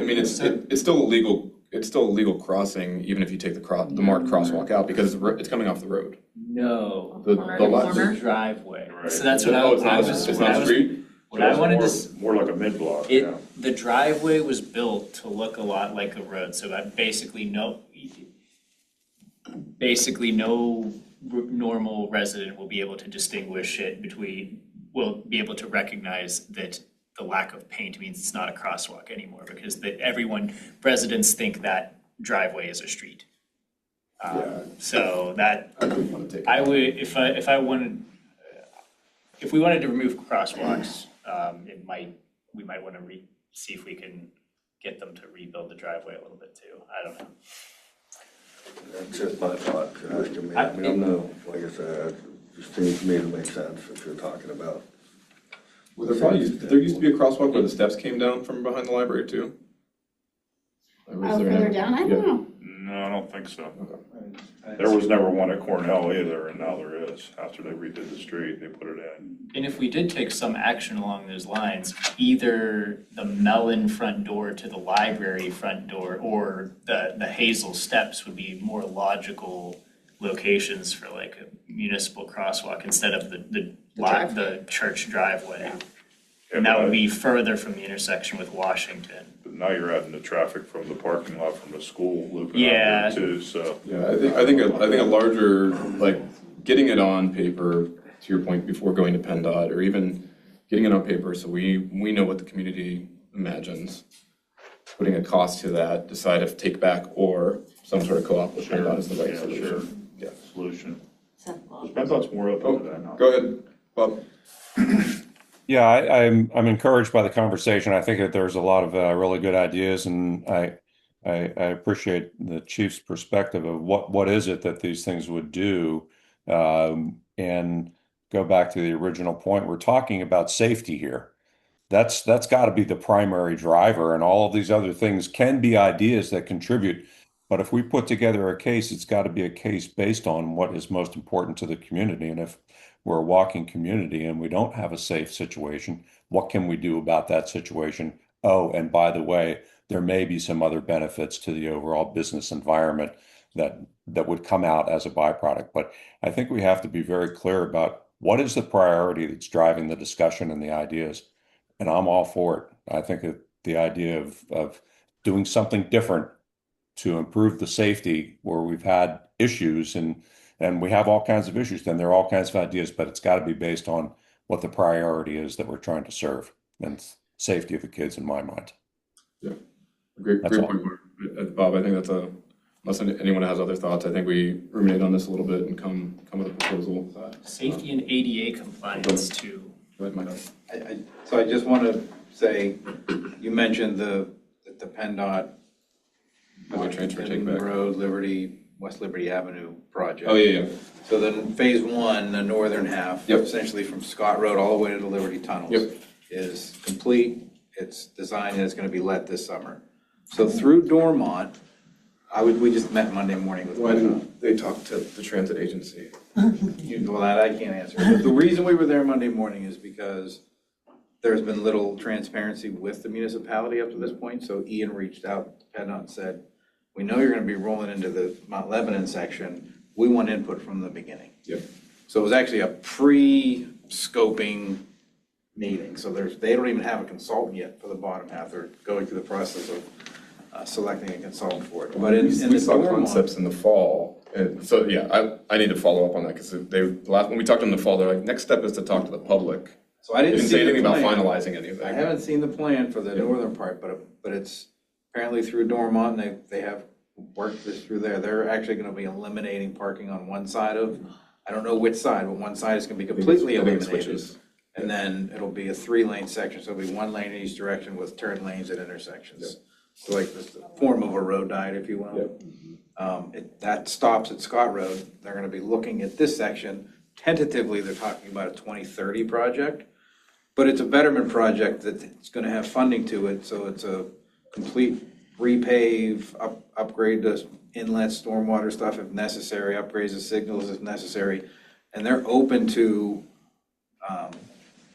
mean, it's still illegal. It's still a legal crossing, even if you take the marked crosswalk out, because it's coming off the road. No, The the driveway. Right. So that's It's what not- I it's was. it's what I not was- street. What I wanted to. More like a mid-block, yeah. The driveway was built to look a lot like a road, so that basically no normal resident will be able to distinguish it will be able to recognize that the lack of paint means it's not a crosswalk anymore, because residents think that driveway is a street. So that, I wouldn't want to take it. I would, if we wanted to remove crosswalks, we might want to see if we can get them to rebuild the driveway a little bit too. I don't know. That's just my thought, asking me, I mean, I'm no, like I said, it just seems to me to make sense if you're talking about. There used to be a crosswalk where the steps came down from behind the library too. Or was Oh, there further never- down, I Yeah. don't know. No, I don't think so. There was never one at Cornell either, and now there is. After they redid the street, they put it in. And if we did take some action along those lines, either the Mellon front door to the library front door or the Hazel steps would be more logical locations for like a municipal crosswalk instead of the church driveway. And that would be further from the intersection with Washington. But now you're adding the traffic from the parking lot from the school looping Yeah. out there too, so. Yeah, I think a larger, like, getting it on paper, to your point, before going to PennDOT, or even getting it on paper so we know what the community imagines. Putting a cost to that, decide if take back or some sort of co-op with PennDOT is the right Yeah, solution. sure. Yeah. Solution. PennDOT's more open to that now. Go ahead, Bob. Yeah, I'm encouraged by the conversation. I think that there's a lot of really good ideas, and I appreciate the chief's perspective of what is it that these things would do, and go back to the original point. We're talking about safety here. That's got to be the primary driver, and all of these other things can be ideas that contribute. But if we put together a case, it's got to be a case based on what is most important to the community. And if we're a walking community and we don't have a safe situation, what can we do about that situation? Oh, and by the way, there may be some other benefits to the overall business environment that would come out as a byproduct. But I think we have to be very clear about what is the priority that's driving the discussion and the ideas. And I'm all for it. I think that the idea of doing something different to improve the safety where we've had issues and we have all kinds of issues, then there are all kinds of ideas, but it's got to be based on what the priority is that we're trying to serve, and safety of the kids in my mind. Yeah, great That's all. point, Bob. I think that's unless anyone has other thoughts, I think we ruminate on this a little bit and come with a proposal. Safety and ADA compliance too. Go ahead, Mike. So I just want to say, you mentioned the PennDOT Transfer take Washington back. Road, West Liberty Avenue project. Oh, yeah. So then phase 1, the northern half, Yep. essentially from Scott Road all the way to the Liberty Tunnels. Yep. is complete, it's designed, and it's gonna be let this summer. So through Dormont, we just met Monday morning with. When they talked to the transit agency. Well, that I can't answer. But the reason we were there Monday morning is because there's been little transparency with the municipality up to this point. So Ian reached out to PennDOT and said, we know you're gonna be rolling into the Mount Lebanon section. We want input from the beginning. Yep. So it was actually a pre-scoping meeting. So they don't even have a consultant yet for the bottom half. They're going through the process of selecting a consultant for it. But in We the saw Dormont, concepts in the fall, and so, yeah, I need to follow up on that, because when we talked in the fall, they're like, next step is to talk to the public. so I They didn't didn't see say the anything about plan. finalizing anything. I haven't seen the plan for the northern part, but it's apparently through Dormont, and they have worked this through there. They're actually gonna be eliminating parking on one side of, I don't know which side, but one side is gonna be completely I think it eliminated. switches. And then it'll be a 3-lane section, so it'll be 1 lane in each direction with turn lanes at intersections. So like this form of a road diet, if you will. That stops at Scott Road. They're gonna be looking at this section. Tentatively, they're talking about a 2030 project. But it's a betterment project that's gonna have funding to it, so it's a complete repave, upgrade the inlet stormwater stuff if necessary, upgrades the signals if necessary. And they're open to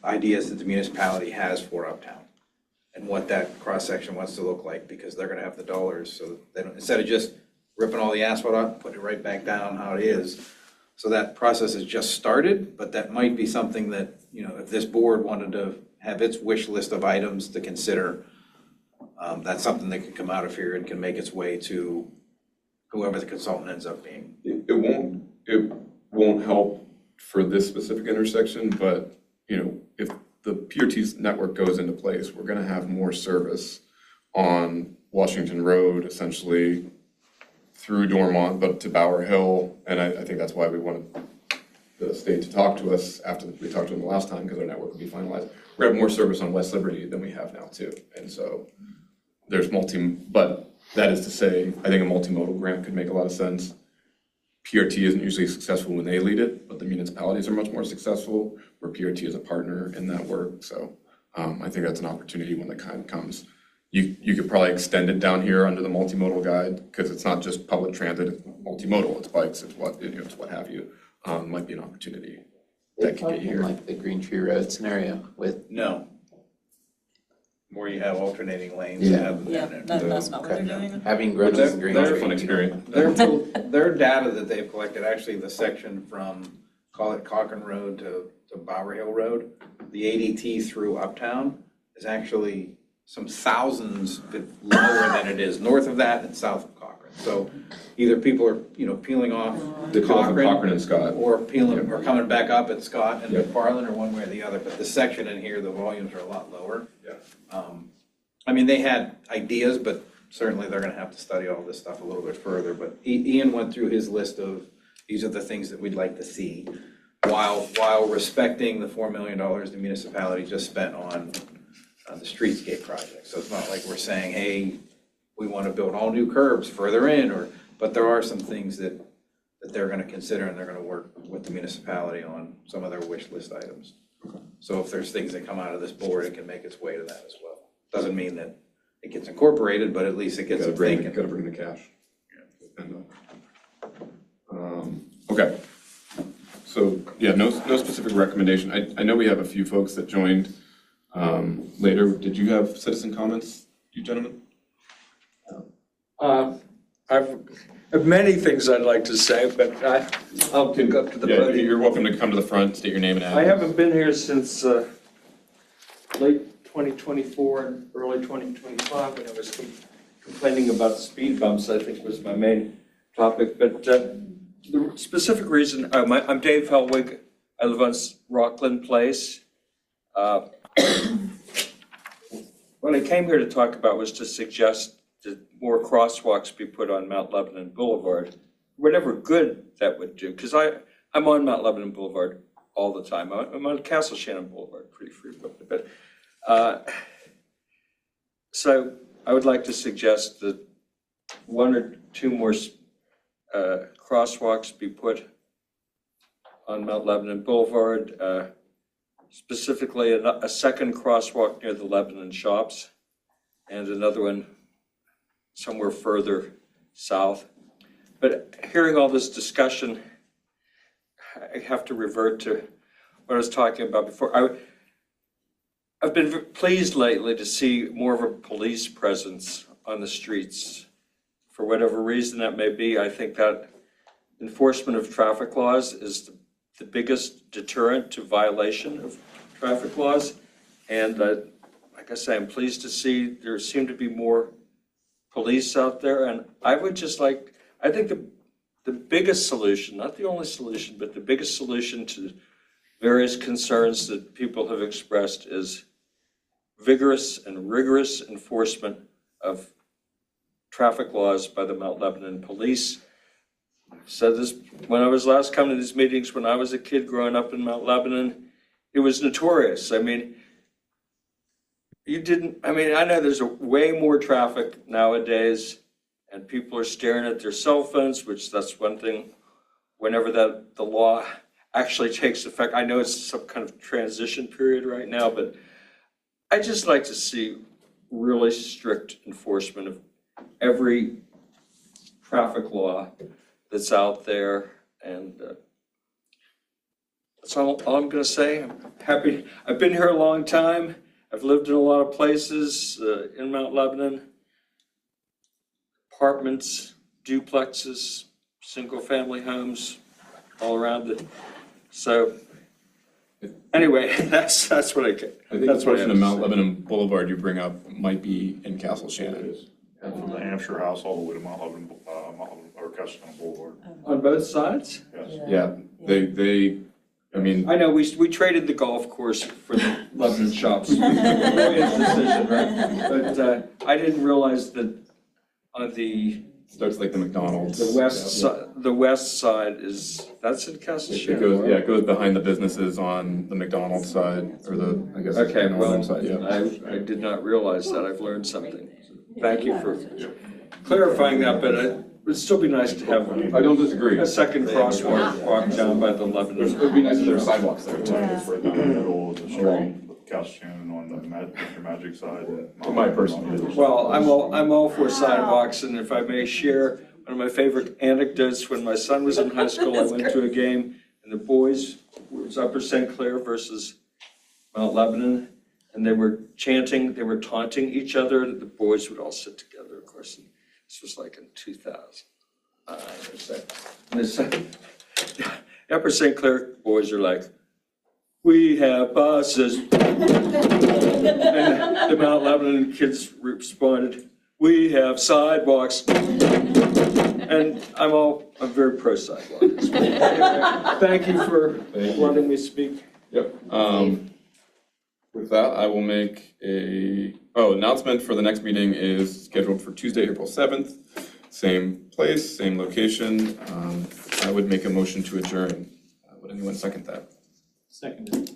ideas that the municipality has for Uptown and what that cross-section wants to look like, because they're gonna have the dollars, so they don't, instead of just ripping all the asphalt out, putting it right back down how it is. So that process has just started, but that might be something that, you know, if this board wanted to have its wish list of items to consider, that's something that can come out of here and can make its way to whoever the consultant ends up being. It won't help for this specific intersection, but, you know, if the PRT's network goes into place, we're gonna have more service on Washington Road, essentially through Dormont, but to Bower Hill. And I think that's why we wanted the state to talk to us after we talked to them the last time, because our network would be finalized. We're gonna have more service on West Liberty than we have now too. And so there's but that is to say, I think a multimodal grant could make a lot of sense. PRT isn't usually successful when they lead it, but the municipalities are much more successful where PRT is a partner in that work. So I think that's an opportunity when the time comes. You could probably extend it down here under the multimodal guide, because it's not just public transit, it's multimodal, it's bikes, it's what have you. Might be an opportunity that could get you here. Like the Green Tree Road scenario with. No. Where you have alternating lanes. Yeah. That's not what they're doing. Having grown They're- as a green. they're tree, fun you experience. know. Their data that they've collected, actually the section from, call it Cochrane Road to Bower Hill Road, the ADT through Uptown is actually some thousands bit lower than it is north of that and south of Cochrane. So either people are, you know, peeling off They feel from Cochrane Cochrane and Scott. or peeling, or coming back up at Scott and McFarland, or one way or the other. But the section in here, the volumes are a lot lower. Yeah. I mean, they had ideas, but certainly they're gonna have to study all this stuff a little bit further. But Ian went through his list of, these are the things that we'd like to see, while respecting the $4 million the municipality just spent on the streetscape project. So it's not like we're saying, hey, we wanna build all new curbs further in, but there are some things that they're gonna consider, and they're gonna work with the municipality on some of their wish list items. So if there's things that come out of this board, it can make its way to that as well. Doesn't mean that it gets incorporated, but at least it gets them thinking. Gotta bring the cash. Okay. So, yeah, no specific recommendation. I know we have a few folks that joined later. Did you have citizen comments, you gentlemen? I've many things I'd like to say, but I'll pick up to the Yeah, podium. you're welcome to come to the front, state your name and address. I haven't been here since late 2024 and early 2025 when I was complaining about speed bumps, I think was my main topic. But the specific reason, I'm Dave Helwig. I live on Rockland Place. What I came here to talk about was to suggest that more crosswalks be put on Mount Lebanon Boulevard, whatever good that would do. Because I'm on Mount Lebanon Boulevard all the time. I'm on Castle Shannon Boulevard pretty frequently. But so I would like to suggest that 1 or 2 more crosswalks be put on Mount Lebanon Boulevard. specifically a second crosswalk near the Lebanon Shops and another one somewhere further south. But hearing all this discussion, I have to revert to what I was talking about before. I've been pleased lately to see more of a police presence on the streets. For whatever reason that may be, I think that enforcement of traffic laws is the biggest deterrent to violation of traffic laws. And like I say, I'm pleased to see there seem to be more police out there. And I would just like, I think the biggest solution, not the only solution, but the biggest solution to various concerns that people have expressed is vigorous and rigorous enforcement of traffic laws by the Mount Lebanon Police. I've said this when I was last coming to these meetings when I was a kid growing up in Mount Lebanon. It was notorious. I mean, I know there's way more traffic nowadays and people are staring at their cell phones, which that's one thing, whenever the law actually takes effect. I know it's some kind of transition period right now, but I just like to see really strict enforcement of every traffic law that's out there. And that's all I'm going to say. I'm happy. I've been here a long time. I've lived in a lot of places in Mount Lebanon. Apartments, duplexes, single-family homes all around it. So anyway, that's what I get. I think the portion of Mount Lebanon Boulevard you bring up might be in Castle Shannon. From the Hampshire House all the way to Mount Lebanon, or Castle Boulevard. On both sides? Yeah, they, I mean. I know, we traded the golf course for the Lebanon Shops. Brilliant decision, right? But I didn't realize that on the Starts like the McDonald's. the west side that's in Castle Shannon. It goes behind the businesses on the McDonald's side, or I guess. Okay, the well, northern side, yeah. I did not realize that. I've learned something. Thank you for clarifying that, but it would still be nice to have I don't disagree. a second crosswalk walk down by the Lebanon. It would be nice if there were sidewalks there too. It's right down the middle of the street, with Castle Shannon on the Magic side. And My personal view. Well, I'm all for sidewalks, and if I may share, one of my favorite anecdotes, when my son was in high school, I went to a game, and the boys, it was Upper St. Clair versus Mount Lebanon, and they were chanting, they were taunting each other, the boys would all sit together, of course, and this was like in 2000. And they said, Upper St. Clair boys are like, we have buses. And the Mount Lebanon kids responded, we have sidewalks. And I'm very pro sidewalks. Thank you for letting me speak. Yep. With that, I will make announcement for the next meeting is scheduled for Tuesday, April 7th. Same place, same location. I would make a motion to adjourn. Would anyone second that? Seconded.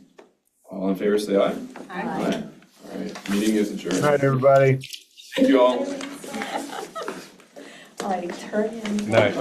All in favor, say aye. Aye. All right, meeting is adjourned. Good night, everybody. Thank you all. I turn in. Night.